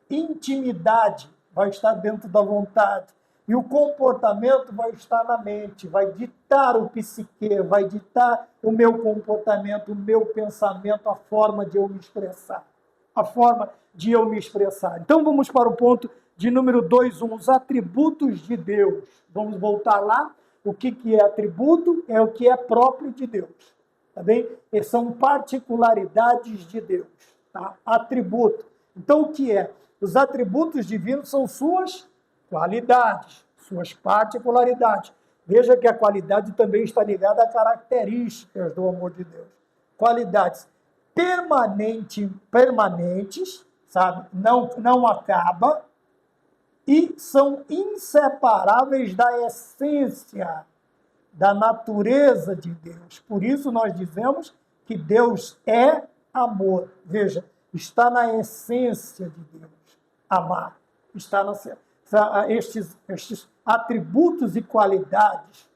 Intimidade vai estar dentro da vontade. E o comportamento vai estar na mente, vai ditar o psique, vai ditar o meu comportamento, o meu pensamento, a forma de eu me expressar. A forma de eu me expressar. Então vamos para o ponto de número 2.1, os atributos de Deus. Vamos voltar lá. O que é atributo? É o que é próprio de Deus. Tá bem? E são particularidades de Deus. Tá? Atributo. Então o que é? Os atributos divinos são suas qualidades, suas particularidades. Veja que a qualidade também está ligada a características do amor de Deus. Qualidades permanentes, sabe? Não acaba e são inseparáveis da essência, da natureza de Deus. Por isso nós dizemos que Deus é amor. Veja, está na essência de Deus. Amar. Está na estes atributos e qualidades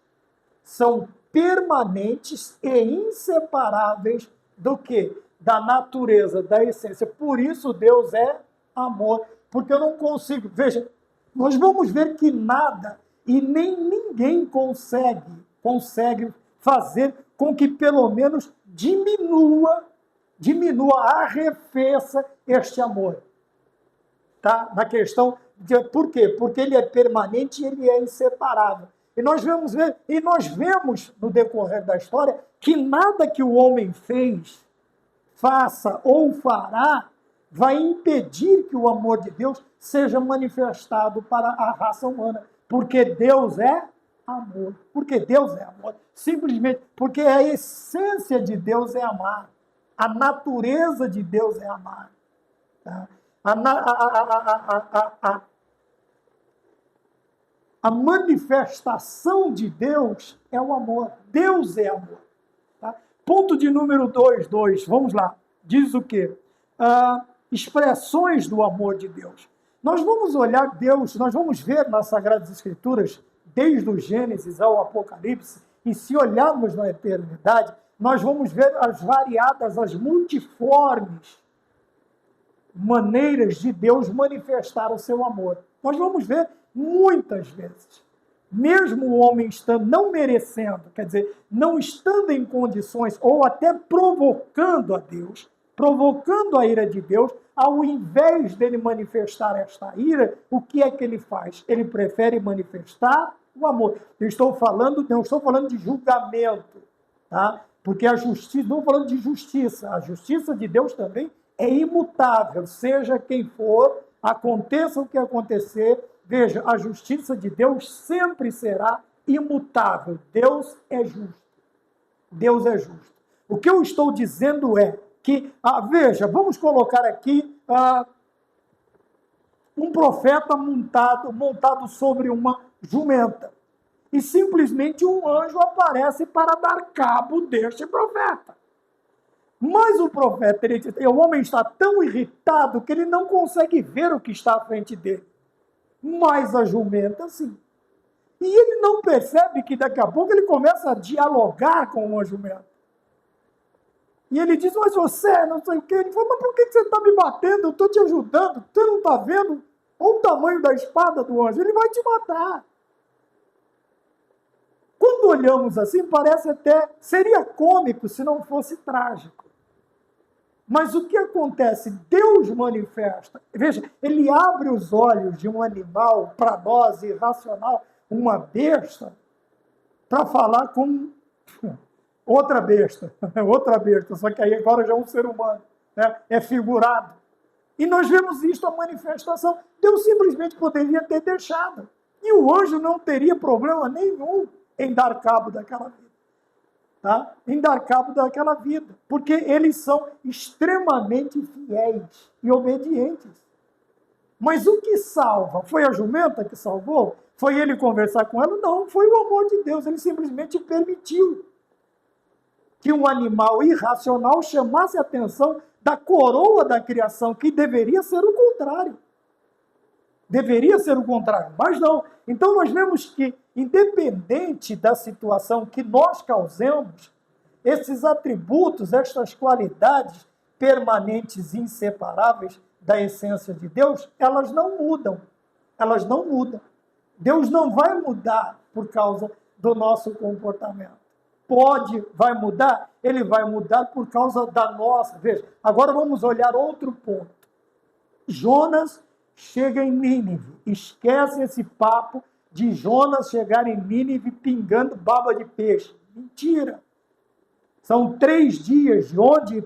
são permanentes e inseparáveis do que? Da natureza, da essência. Por isso Deus é amor. Porque eu não consigo... Veja, nós vamos ver que nada e nem ninguém consegue fazer com que pelo menos diminua, arrefeça este amor. Tá? Na questão de por quê? Porque ele é permanente e ele é inseparável. E nós vemos no decorrer da história que nada que o homem fez, faça ou fará vai impedir que o amor de Deus seja manifestado para a raça humana. Porque Deus é amor. Porque Deus é amor. Simplesmente porque a essência de Deus é amar. A natureza de Deus é amar. Tá? A manifestação de Deus é o amor. Deus é amor. Tá? Ponto de número 2. Vamos lá. Diz o quê? Expressões do amor de Deus. Nós vamos olhar Deus, nós vamos ver nas Sagradas Escrituras, desde o Gênesis ao Apocalipse, e se olharmos na eternidade, nós vamos ver as variadas, as multiformes maneiras de Deus manifestar o seu amor. Nós vamos ver muitas vezes. Mesmo o homem estando, não merecendo, quer dizer, não estando em condições, ou até provocando a Deus, provocando a ira de Deus, ao invés dele manifestar esta ira, o que é que ele faz? Ele prefere manifestar o amor. Eu estou falando, não estou falando de julgamento, tá? Porque a justiça, não falando de justiça, a justiça de Deus também é imutável, seja quem for, aconteça o que acontecer, veja, a justiça de Deus sempre será imutável. Deus é justo. Deus é justo. O que eu estou dizendo é que, veja, vamos colocar aqui um profeta montado sobre uma jumenta. E simplesmente um anjo aparece para dar cabo deste profeta. Mas o profeta, o homem está tão irritado que ele não consegue ver o que está à frente dele. Mas a jumenta, sim. E ele não percebe que daqui a pouco ele começa a dialogar com uma jumenta. E ele diz, mas você, não sei o quê. Ele fala, mas por que você está me batendo? Eu estou te ajudando. Você não está vendo? Olha o tamanho da espada do anjo. Ele vai te matar. Quando olhamos assim, parece até... Seria cômico se não fosse trágico. Mas o que acontece? Deus manifesta. Veja, ele abre os olhos de um animal, para nós, irracional, uma besta, para falar com outra besta, só que aí agora já é um ser humano, né? É figurado. E nós vemos isto, a manifestação. Deus simplesmente poderia ter deixado. E o anjo não teria problema nenhum em dar cabo daquela vida. Tá? Em dar cabo daquela vida. Porque eles são extremamente fiéis e obedientes. Mas o que salva? Foi a jumenta que salvou? Foi ele conversar com ela? Não, foi o amor de Deus. Ele simplesmente permitiu que um animal irracional chamasse a atenção da coroa da criação, que deveria ser o contrário. Deveria ser o contrário, mas não. Então nós vemos que, independente da situação que nós causemos, esses atributos, estas qualidades permanentes e inseparáveis da essência de Deus, elas não mudam. Elas não mudam. Deus não vai mudar por causa do nosso comportamento. Vai mudar? Ele vai mudar por causa da nossa. Veja, agora vamos olhar outro ponto. Jonas chega em Nínive. Esquece esse papo de Jonas chegar em Nínive pingando baba de peixe. Mentira! São 3 dias de onde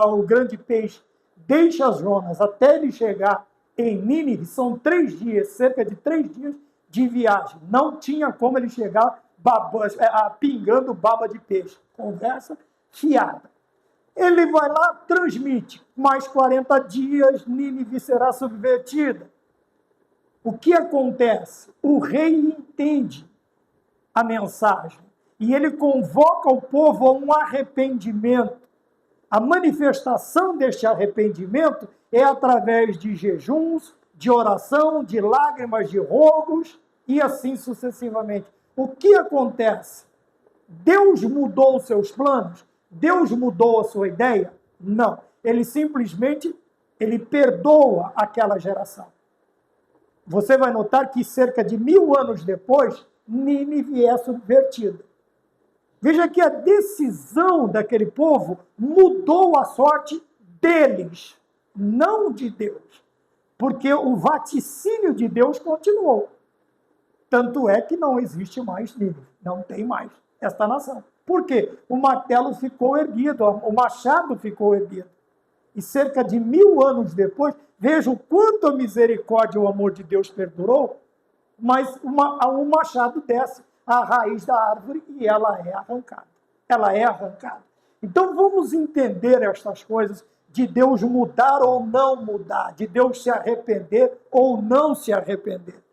o grande peixe deixa Jonas até ele chegar em Nínive. São 3 dias, cerca de 3 dias de viagem. Não tinha como ele chegar pingando baba de peixe. Conversa fiada. Ele vai lá, transmite. Mais 40 dias, Nínive será subvertida. O que acontece? O rei entende a mensagem e ele convoca o povo a um arrependimento. A manifestação deste arrependimento é através de jejuns, de oração, de lágrimas, de rogos e assim sucessivamente. O que acontece? Deus mudou os seus planos? Deus mudou a sua ideia? Não. Ele simplesmente perdoa aquela geração. Você vai notar que cerca de 1000 anos depois, Nínive é subvertida. Veja que a decisão daquele povo mudou a sorte deles, não de Deus. Porque o vaticínio de Deus continuou. Tanto é que não existe mais Nínive, não tem mais esta nação. Por quê? O martelo ficou erguido, o machado ficou erguido. E cerca de 1000 anos depois, veja o quanto a misericórdia e o amor de Deus perdurou, mas um machado desce à raiz da árvore e ela é arrancada. Ela é arrancada. Então vamos entender estas coisas de Deus mudar ou não mudar, de Deus se arrepender ou não se arrepender,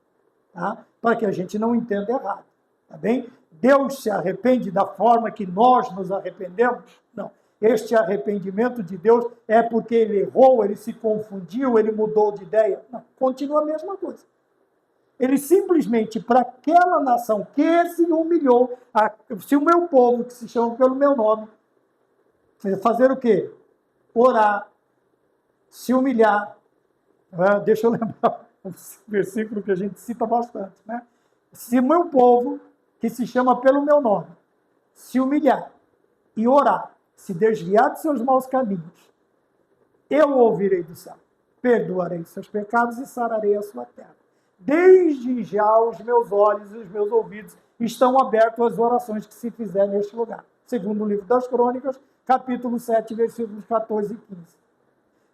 tá? Para que a gente não entenda errado, tá bem? Deus se arrepende da forma que nós nos arrependemos? Não. Este arrependimento de Deus é porque ele errou, ele se confundiu, ele mudou de ideia? Não, continua a mesma coisa. Ele simplesmente, para aquela nação que se humilhou, se o meu povo, que se chama pelo meu nome, fazer o quê? Orar, se humilhar. Deixa eu lembrar um versículo que a gente cita bastante, né? Se o meu povo, que se chama pelo meu nome, se humilhar e orar, se desviar de seus maus caminhos, eu ouvirei do céu, perdoarei seus pecados e sararei a sua terra. desde já os meus olhos e os meus ouvidos estão abertos às orações que se fizer neste lugar. Segundo o livro das Crônicas, capítulo 7, versículos 14 e 15.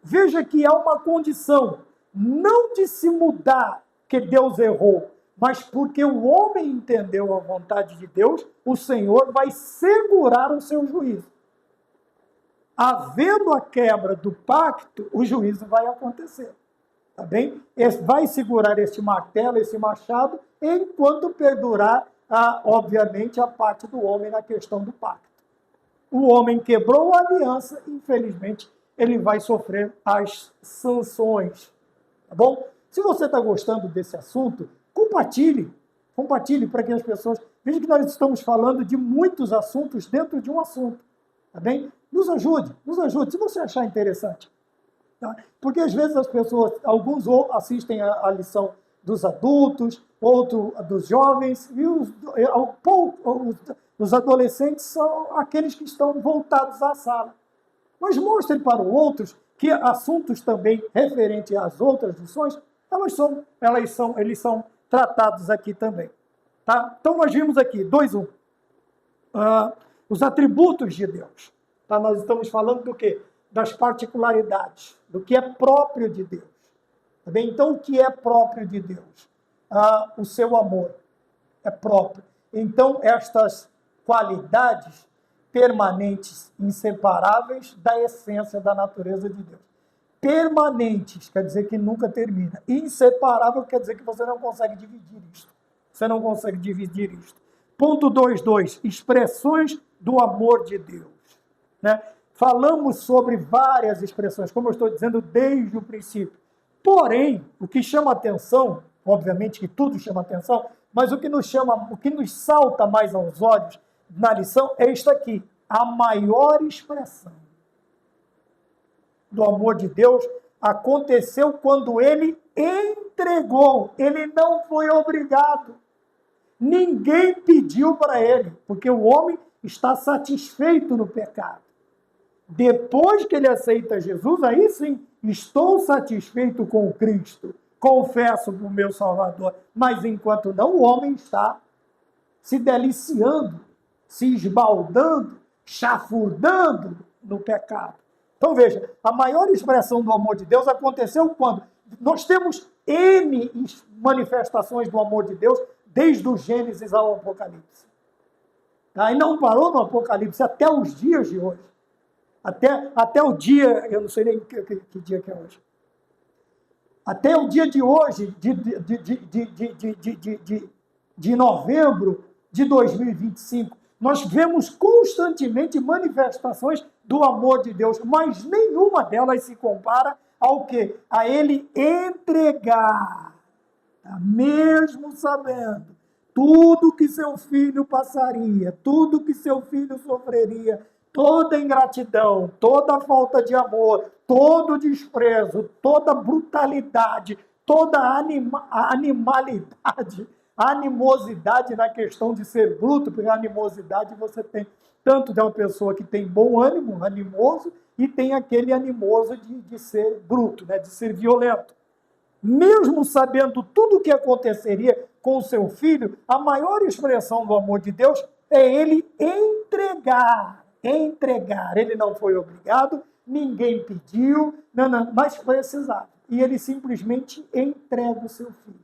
Veja que há uma condição, não de se mudar que Deus errou, mas porque o homem entendeu a vontade de Deus, o Senhor vai segurar o seu juízo. Havendo a quebra do pacto, o juízo vai acontecer. Tá bem? Vai segurar este martelo, esse machado, enquanto perdurar, obviamente, a parte do homem na questão do pacto. O homem quebrou a aliança, infelizmente, ele vai sofrer as sanções. Tá bom? Se você está gostando desse assunto, compartilhe para que as pessoas vejam que nós estamos falando de muitos assuntos dentro de um assunto. Tá bem? Nos ajude, se você achar interessante. Tá? Porque às vezes as pessoas, alguns assistem a lição dos adultos, outros dos jovens, e os adolescentes são aqueles que estão voltados à sala. Mas mostre para outros que assuntos também referentes às outras lições, eles são tratados aqui também. Tá? Então nós vimos aqui, 2:1. Os atributos de Deus. Tá? Nós estamos falando do quê? Das particularidades, do que é próprio de Deus. Tá bem? Então, o que é próprio de Deus? O seu amor é próprio. Então, estas qualidades permanentes, inseparáveis da essência da natureza de Deus. Permanentes quer dizer que nunca termina. Inseparável quer dizer que você não consegue dividir isto. Você não consegue dividir isto. Ponto 2.2. Expressões do amor de Deus. Né? Falamos sobre várias expressões, como eu estou dizendo desde o princípio. Porém, o que chama atenção, obviamente que tudo chama atenção, mas o que nos salta mais aos olhos na lição é isto aqui. A maior expressão do amor de Deus aconteceu quando ele entregou. Ele não foi obrigado. Ninguém pediu para ele, porque o homem está satisfeito no pecado. Depois que ele aceita Jesus, aí sim, estou satisfeito com Cristo, confesso para o meu Salvador. Mas enquanto não, o homem está se deliciando, se esbaldando, chafurdando no pecado. Então veja, a maior expressão do amor de Deus aconteceu quando nós temos N manifestações do amor de Deus, desde o Gênesis ao Apocalipse. Tá? E não parou no Apocalipse até os dias de hoje. Até o dia, eu não sei nem que dia que é hoje. Até o dia de hoje, de novembro de 2025, nós vemos constantemente manifestações do amor de Deus, mas nenhuma delas se compara ao quê? A ele entregar, tá? Mesmo sabendo tudo que seu filho passaria, tudo que seu filho sofreria, toda ingratidão, toda falta de amor, todo desprezo, toda brutalidade, toda animalidade, animosidade na questão de ser bruto, porque a animosidade você tem tanto de uma pessoa que tem bom ânimo, animoso, e tem aquele animoso de ser bruto, né, de ser violento. Mesmo sabendo tudo o que aconteceria com o seu filho, a maior expressão do amor de Deus é ele entregar. Ele não foi obrigado, ninguém pediu, mas precisava. E ele simplesmente entrega o seu filho.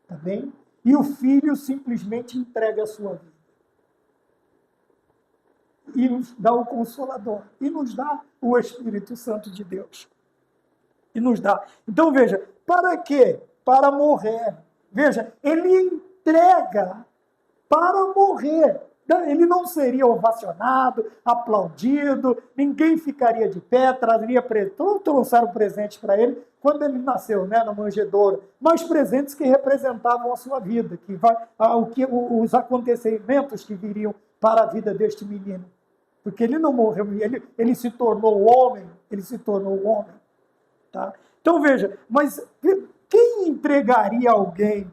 Tá bem? E o filho simplesmente entrega a sua vida. E nos dá o Consolador. E nos dá o Espírito Santo de Deus. E nos dá. Então, veja, para quê? Para morrer. Veja, ele entrega para morrer. Ele não seria ovacionado, aplaudido, ninguém ficaria de pé, trouxeram presentes para ele quando ele nasceu, né, na manjedoura, mas presentes que representavam a sua vida, os acontecimentos que viriam para a vida deste menino. Porque ele não morreu, ele se tornou homem, Tá? Então veja, mas quem entregaria alguém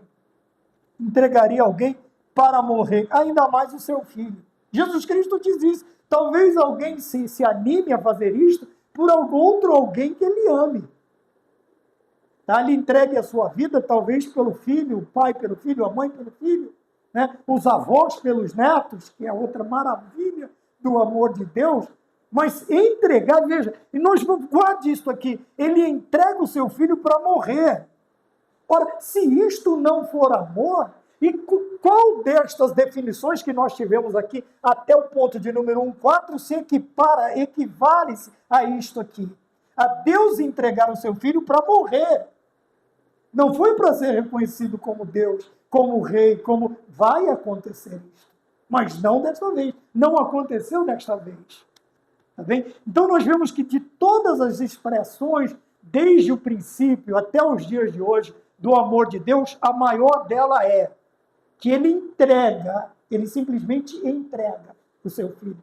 para morrer, ainda mais o seu filho? Jesus Cristo diz isso. Talvez alguém se anime a fazer isto por alguém que ele ame. Tá? Ele entregue a sua vida, talvez pelo filho, o pai pelo filho, a mãe pelo filho, né? Os avós pelos netos, que é outra maravilha do amor de Deus. Mas entregar, veja, e nós guarde isso aqui, ele entrega o seu filho para morrer. Ora, se isto não for amor, e qual destas definições que nós tivemos aqui, até o ponto de número 1,4, se equivale-se a isto aqui? A Deus entregar o seu filho para morrer. Não foi para ser reconhecido como Deus, como rei, como vai acontecer isso. Mas não desta vez. Não aconteceu desta vez. Tá bem? Então nós vemos que de todas as expressões, desde o princípio até os dias de hoje, do amor de Deus, a maior dela é que ele entrega, ele simplesmente entrega o seu filho.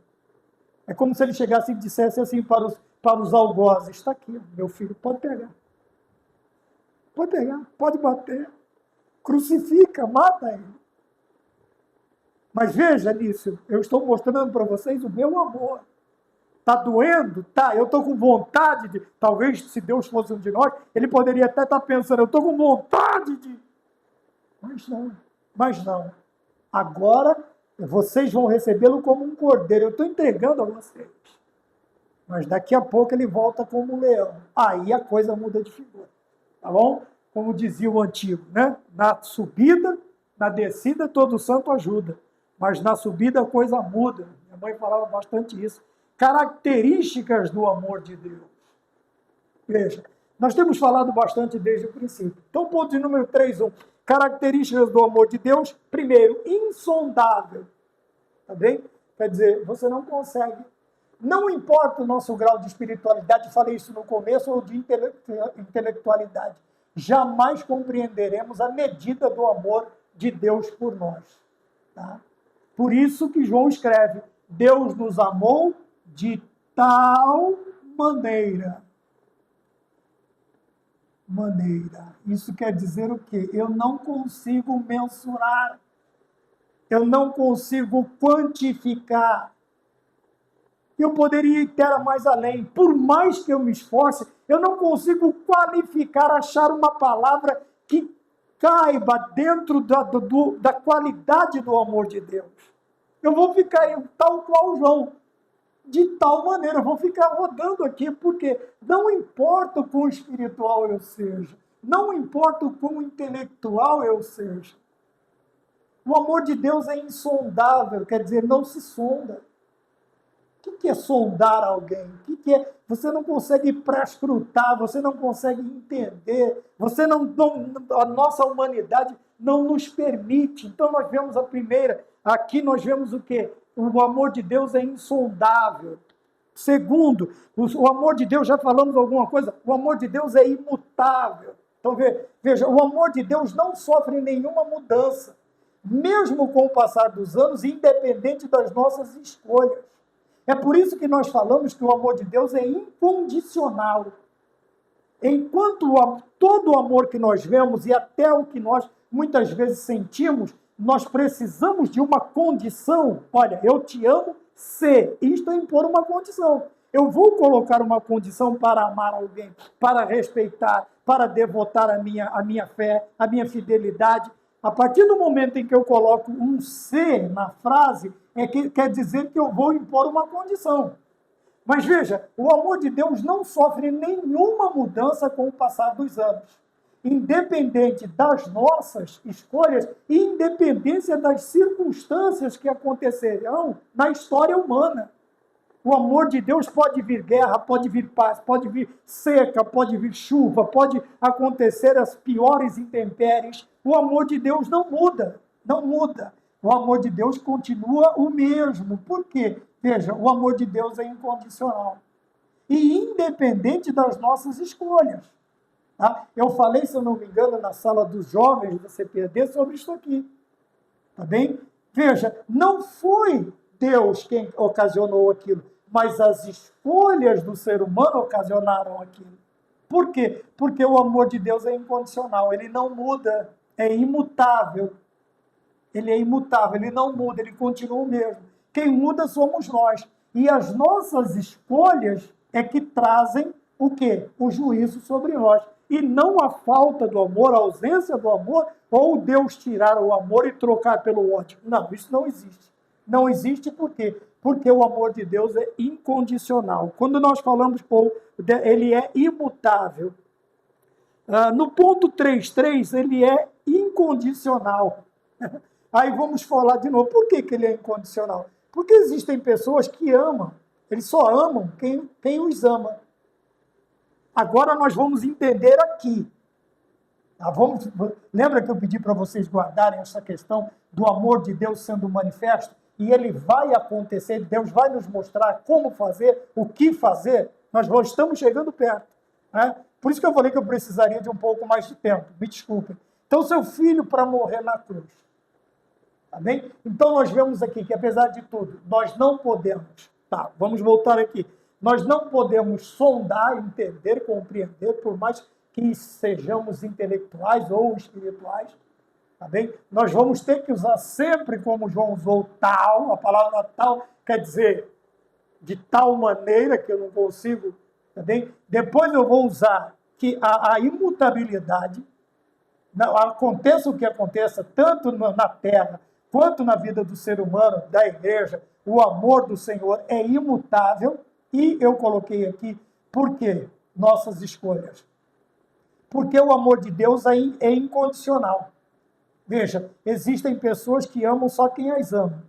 É como se ele chegasse e dissesse assim para os algozes: está aqui, meu filho, pode pegar. Pode pegar, pode bater. Crucifica, mata ele. Mas veja nisso, eu estou mostrando para vocês o meu amor. Está doendo? Tá, eu estou com vontade de... Talvez, se Deus fosse um de nós, ele poderia até estar pensando, eu estou com vontade de... Mas não. Agora, vocês vão recebê-lo como um cordeiro. Eu estou entregando a vocês. Mas daqui a pouco ele volta como um leão. Aí a coisa muda de figura. Tá bom? Como dizia o antigo, né? Na subida, na descida, todo santo ajuda. Mas na subida a coisa muda. Minha mãe falava bastante isso. Características do amor de Deus. Veja, nós temos falado bastante desde o princípio. Então, ponto de número 3.1. Características do amor de Deus. Primeiro, insondável. Tá bem? Quer dizer, você não consegue. Não importa o nosso grau de espiritualidade, falei isso no começo, ou de intelectualidade. Jamais compreenderemos a medida do amor de Deus por nós. Tá? Por isso que João escreve, Deus nos amou de tal maneira. Isso quer dizer o quê? Eu não consigo mensurar. Eu não consigo quantificar. Eu poderia ir até mais além. Por mais que eu me esforce, eu não consigo qualificar, achar uma palavra que caiba dentro da qualidade do amor de Deus. Eu vou ficar tal qual João. De tal maneira, eu vou ficar rodando aqui, porque não importa o quão espiritual eu seja, não importa o quão intelectual eu seja. O amor de Deus é insondável, quer dizer, não se sonda. O que é sondar alguém? O que é? Você não consegue prescrutar, você não consegue entender, a nossa humanidade não nos permite. Então nós vemos a primeira, aqui nós vemos o quê? O amor de Deus é insondável. Segundo, o amor de Deus, já falamos alguma coisa, o amor de Deus é imutável. Então veja, o amor de Deus não sofre nenhuma mudança, mesmo com o passar dos anos, independente das nossas escolhas. É por isso que nós falamos que o amor de Deus é incondicional. Enquanto todo o amor que nós vemos e até o que nós muitas vezes sentimos, nós precisamos de uma condição. Olha, eu te amo se. Isto é impor uma condição. Eu vou colocar uma condição para amar alguém, para respeitar, para devotar a minha fé, a minha fidelidade. A partir do momento em que eu coloco um se na frase, quer dizer que eu vou impor uma condição. Mas veja, o amor de Deus não sofre nenhuma mudança com o passar dos anos. Independente das nossas escolhas e independência das circunstâncias que acontecerão na história humana. O amor de Deus pode vir guerra, pode vir paz, pode vir seca, pode vir chuva, pode acontecer as piores intempéries. O amor de Deus não muda, não muda. O amor de Deus continua o mesmo. Por quê? Veja, o amor de Deus é incondicional. E independente das nossas escolhas. Tá? Eu falei, se eu não me engano, na sala dos jovens do CPD sobre isso aqui. Tá bem? Veja, não foi Deus quem ocasionou aquilo, mas as escolhas do ser humano ocasionaram aquilo. Por quê? Porque o amor de Deus é incondicional, ele não muda, é imutável. Ele é imutável, ele não muda, ele continua o mesmo. Quem muda somos nós. E as nossas escolhas é que trazem o quê? O juízo sobre nós. e não a falta do amor, a ausência do amor, ou Deus tirar o amor e trocar pelo ódio. Não, isso não existe. Não existe por quê? Porque o amor de Deus é incondicional. Quando nós falamos, ele é imutável. No ponto 3.3, ele é incondicional. Aí vamos falar de novo. Por que ele é incondicional? Porque existem pessoas que amam. Eles só amam quem os ama. Agora nós vamos entender aqui. Lembra que eu pedi para vocês guardarem essa questão do amor de Deus sendo manifesto? E ele vai acontecer, Deus vai nos mostrar como fazer, o que fazer. Nós estamos chegando perto. Né? Por isso que eu falei que eu precisaria de um pouco mais de tempo. Me desculpem. Então, seu filho para morrer na cruz. Tá bem? Então, nós vemos aqui que, apesar de tudo, nós não podemos. Tá, vamos voltar aqui. Nós não podemos sondar, entender, compreender, por mais que sejamos intelectuais ou espirituais. Tá bem? Nós vamos ter que usar sempre, como João usou, tal. A palavra tal quer dizer de tal maneira que eu não consigo. Tá bem? Depois eu vou usar que a imutabilidade, aconteça o que aconteça, tanto na terra quanto na vida do ser humano, da igreja, o amor do Senhor é imutável. E eu coloquei aqui, por quê? Nossas escolhas. Porque o amor de Deus é incondicional. Veja, existem pessoas que amam só quem as ama.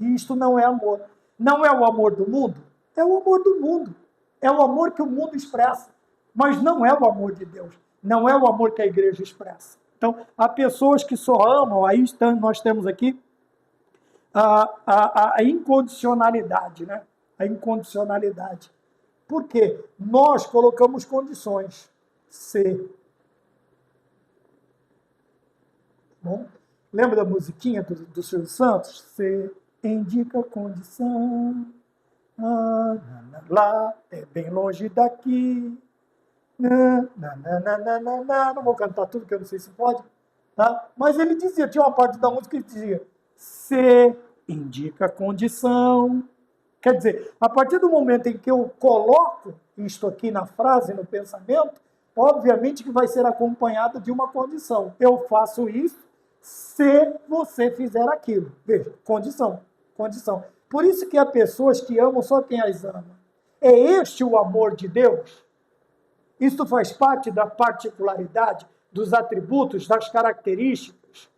E isto não é amor. Não é o amor do mundo? É o amor do mundo. É o amor que o mundo expressa. Mas não é o amor de Deus. Não é o amor que a igreja expressa. Então, há pessoas que só amam, aí nós temos aqui a incondicionalidade, né? A incondicionalidade. Por quê? Nós colocamos condições. Bom, lembra da musiquinha do Silvio Santos? C indica condição. Lá é bem longe daqui. Não vou cantar tudo, que eu não sei se pode. Tá? Mas ele dizia, tinha uma parte da música que dizia: C indica condição. Quer dizer, a partir do momento em que eu coloco isto aqui na frase, no pensamento, obviamente que vai ser acompanhado de uma condição. Eu faço isso se você fizer aquilo. Veja, condição. Por isso que há pessoas que amam só quem as ama. É este o amor de Deus? Isto faz parte da particularidade, dos atributos, das características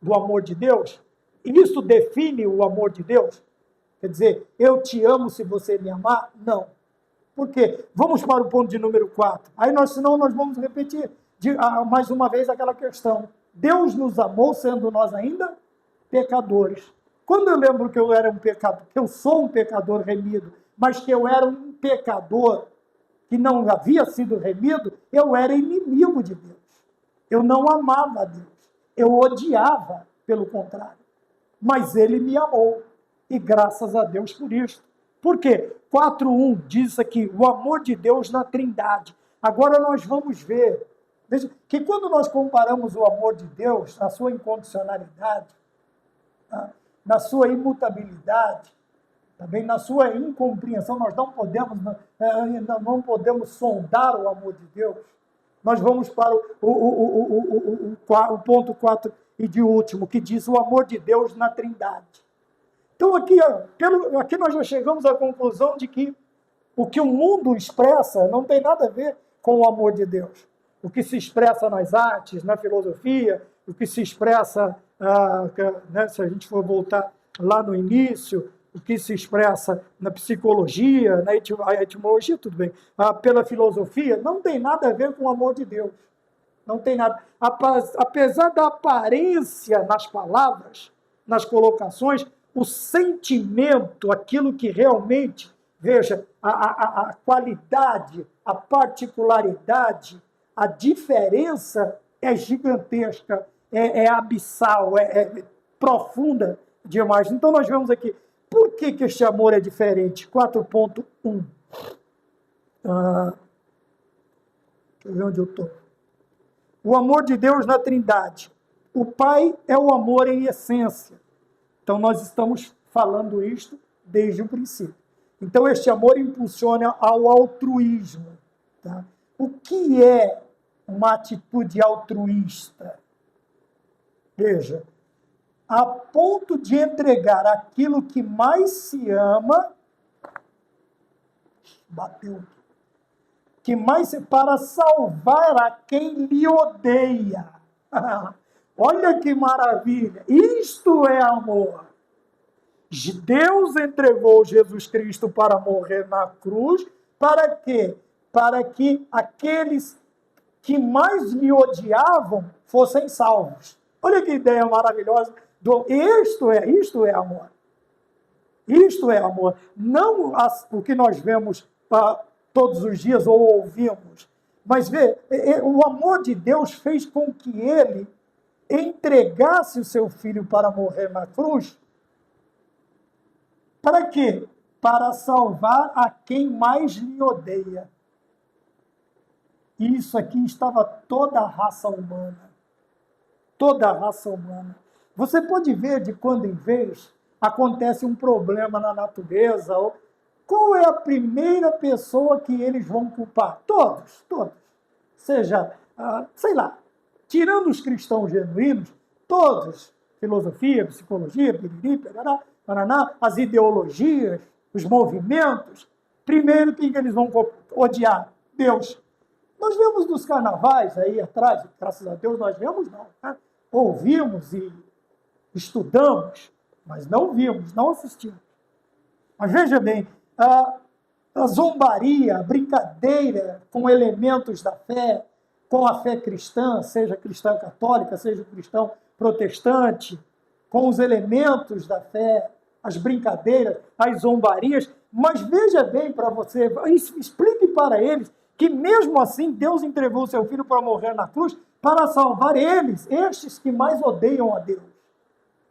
do amor de Deus? Isso define o amor de Deus? Quer dizer, eu te amo se você me amar? Não. Por quê? Vamos para o ponto de número 4. Aí senão nós vamos repetir mais uma vez aquela questão. Deus nos amou sendo nós ainda pecadores. Quando eu lembro que eu era um pecador, que eu sou um pecador remido, mas que eu era um pecador que não havia sido remido, eu era inimigo de Deus. Eu não amava a Deus. Eu odiava, pelo contrário. Mas ele me amou. E graças a Deus por isso. Por quê? 4.1 diz aqui, o amor de Deus na Trindade. Agora nós vamos ver, veja, que quando nós comparamos o amor de Deus, na sua incondicionalidade, na sua imutabilidade, também na sua incompreensão, nós não podemos sondar o amor de Deus. Nós vamos para o ponto 4 e de último, que diz o amor de Deus na Trindade. Então, aqui nós já chegamos à conclusão de que o que o mundo expressa não tem nada a ver com o amor de Deus. O que se expressa nas artes, na filosofia, o que se expressa, se a gente for voltar lá no início, o que se expressa na psicologia, na etimologia, tudo bem, pela filosofia, não tem nada a ver com o amor de Deus. Não tem nada. Apesar da aparência nas palavras, nas colocações, o sentimento, aquilo que realmente, veja, a qualidade, a particularidade, a diferença é gigantesca, é abissal, é profunda demais. Então, nós vemos aqui, por que este amor é diferente? 4.1. Deixa eu ver onde eu estou. O amor de Deus na Trindade. O Pai é o amor em essência. Então, nós estamos falando isto desde o princípio. Então, este amor impulsiona ao altruísmo. Tá? O que é uma atitude altruísta? Veja, a ponto de entregar aquilo que mais se ama, bateu, que mais para salvar a quem lhe odeia. Olha que maravilha! Isto é amor. Deus entregou Jesus Cristo para morrer na cruz, para quê? Para que aqueles que mais lhe odiavam fossem salvos. Olha que ideia maravilhosa. Isto é amor. Isto é amor. Não o que nós vemos todos os dias ou ouvimos, mas o amor de Deus fez com que ele entregasse o seu filho para morrer na cruz. Para quê? Para salvar a quem mais lhe odeia. Isso aqui estava toda a raça humana. Toda a raça humana. Você pode ver de quando em vez acontece um problema na natureza. Qual é a primeira pessoa que eles vão culpar? Todos. Seja, sei lá, tirando os cristãos genuínos, todos, filosofia, psicologia, piriri, perará, paraná, as ideologias, os movimentos, primeiro quem que eles vão odiar? Deus. Nós vemos nos carnavais aí atrás, graças a Deus nós vemos não, né? Ouvimos e estudamos, mas não vimos, não assistimos. Mas veja bem, a zombaria, a brincadeira com elementos da fé, com a fé cristã, seja cristã católica, seja cristão protestante, com os elementos da fé, as brincadeiras, as zombarias, mas veja bem para você, explique para eles que mesmo assim Deus entregou seu filho para morrer na cruz para salvar eles, estes que mais odeiam a Deus.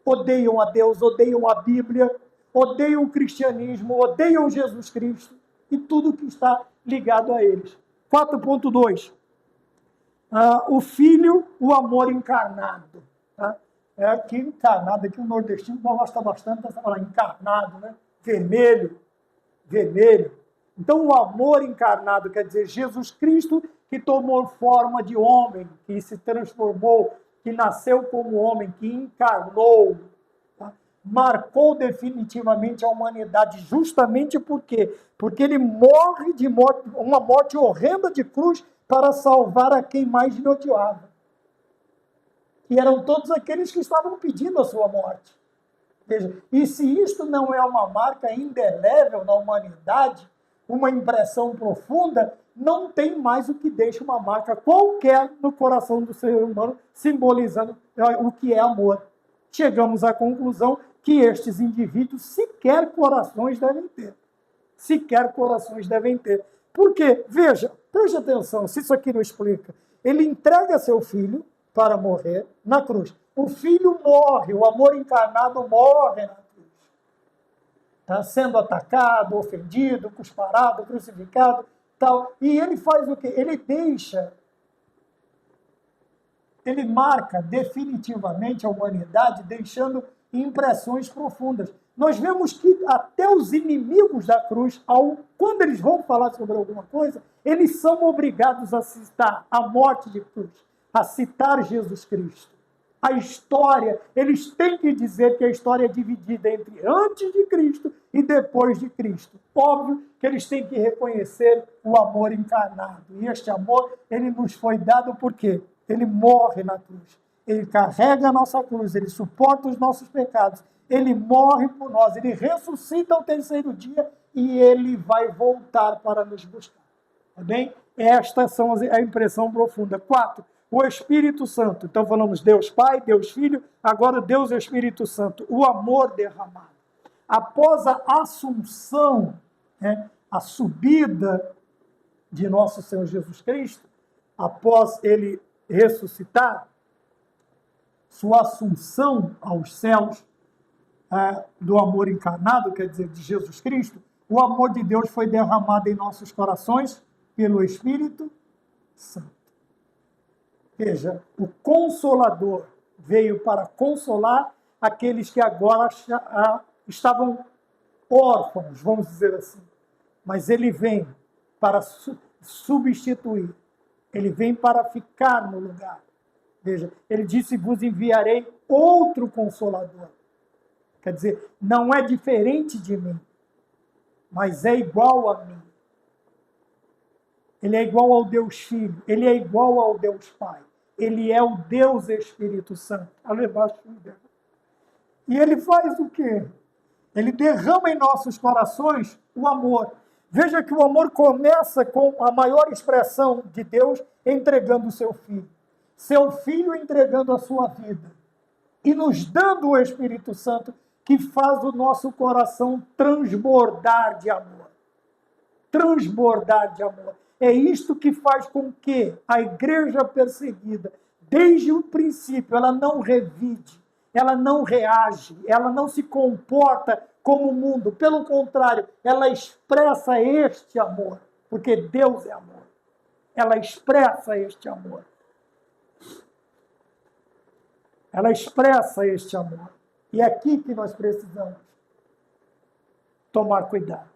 Odeiam a Deus, odeiam a Bíblia, odeiam o cristianismo, odeiam Jesus Cristo e tudo que está ligado a eles. 4.2. O Filho, o amor encarnado. Tá? É aqui encarnado, aqui o nordestino gosta bastante dessa palavra, encarnado, né? Vermelho. Então, o amor encarnado quer dizer Jesus Cristo que tomou forma de homem, que se transformou, que nasceu como homem, que encarnou, tá? Marcou definitivamente a humanidade, justamente por quê? Porque ele morre de morte, uma morte horrenda de cruz para salvar a quem mais lhe odiava. E eram todos aqueles que estavam pedindo a sua morte. Veja, e se isto não é uma marca indelével na humanidade, uma impressão profunda, não tem mais o que deixa uma marca qualquer no coração do ser humano, simbolizando o que é amor. Chegamos à conclusão que estes indivíduos sequer corações devem ter. Sequer corações devem ter. Por quê? Veja, preste atenção, se isso aqui não explica. Ele entrega seu filho para morrer na cruz. O filho morre, o amor encarnado morre na cruz. Tá sendo atacado, ofendido, cusparado, crucificado, tal. E ele faz o quê? Ele marca definitivamente a humanidade, deixando impressões profundas. Nós vemos que até os inimigos da cruz, quando eles vão falar sobre alguma coisa, eles são obrigados a citar a morte de cruz, a citar Jesus Cristo. A história, eles têm que dizer que a história é dividida entre antes de Cristo e depois de Cristo. Óbvio que eles têm que reconhecer o amor encarnado. E este amor, ele nos foi dado por quê? Ele morre na cruz. Ele carrega a nossa cruz, ele suporta os nossos pecados, ele morre por nós, ele ressuscita ao terceiro dia e ele vai voltar para nos buscar. Tá bem? Estas são a impressão profunda. 4. O Espírito Santo. Então falamos Deus Pai, Deus Filho, agora Deus Espírito Santo. O amor derramado. Após a assunção, né, a subida de nosso Senhor Jesus Cristo, após ele ressuscitar, sua assunção aos céus, do amor encarnado, quer dizer, de Jesus Cristo, o amor de Deus foi derramado em nossos corações pelo Espírito Santo. Veja, o Consolador veio para consolar aqueles que agora estavam órfãos, vamos dizer assim. Mas ele vem para substituir. Ele vem para ficar no lugar. Veja, ele disse, vos enviarei outro Consolador. Quer dizer, não é diferente de mim, mas é igual a mim. Ele é igual ao Deus Filho, ele é igual ao Deus Pai. Ele é o Deus Espírito Santo. E ele faz o quê? Ele derrama em nossos corações o amor. Veja que o amor começa com a maior expressão de Deus entregando o seu Filho. Seu Filho entregando a sua vida. E nos dando o Espírito Santo, que faz o nosso coração transbordar de amor. Transbordar de amor. É isto que faz com que a igreja perseguida, desde o princípio, ela não revide, ela não reage, ela não se comporta como o mundo. Pelo contrário, ela expressa este amor, porque Deus é amor. Ela expressa este amor. Ela expressa este amor. E é aqui que nós precisamos tomar cuidado.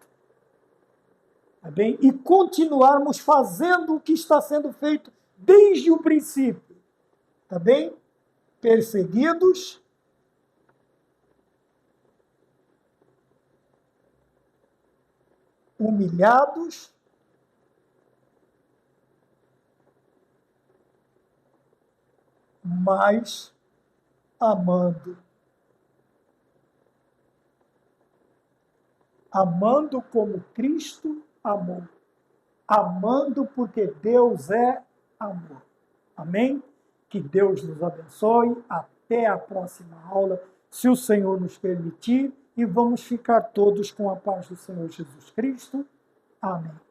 Tá bem? E continuarmos fazendo o que está sendo feito desde o princípio. Tá bem? Perseguidos, humilhados, mas amando. Amando como Cristo amou. Amando porque Deus é amor. Amém? Que Deus nos abençoe. Até a próxima aula, se o Senhor nos permitir. E vamos ficar todos com a paz do Senhor Jesus Cristo. Amém.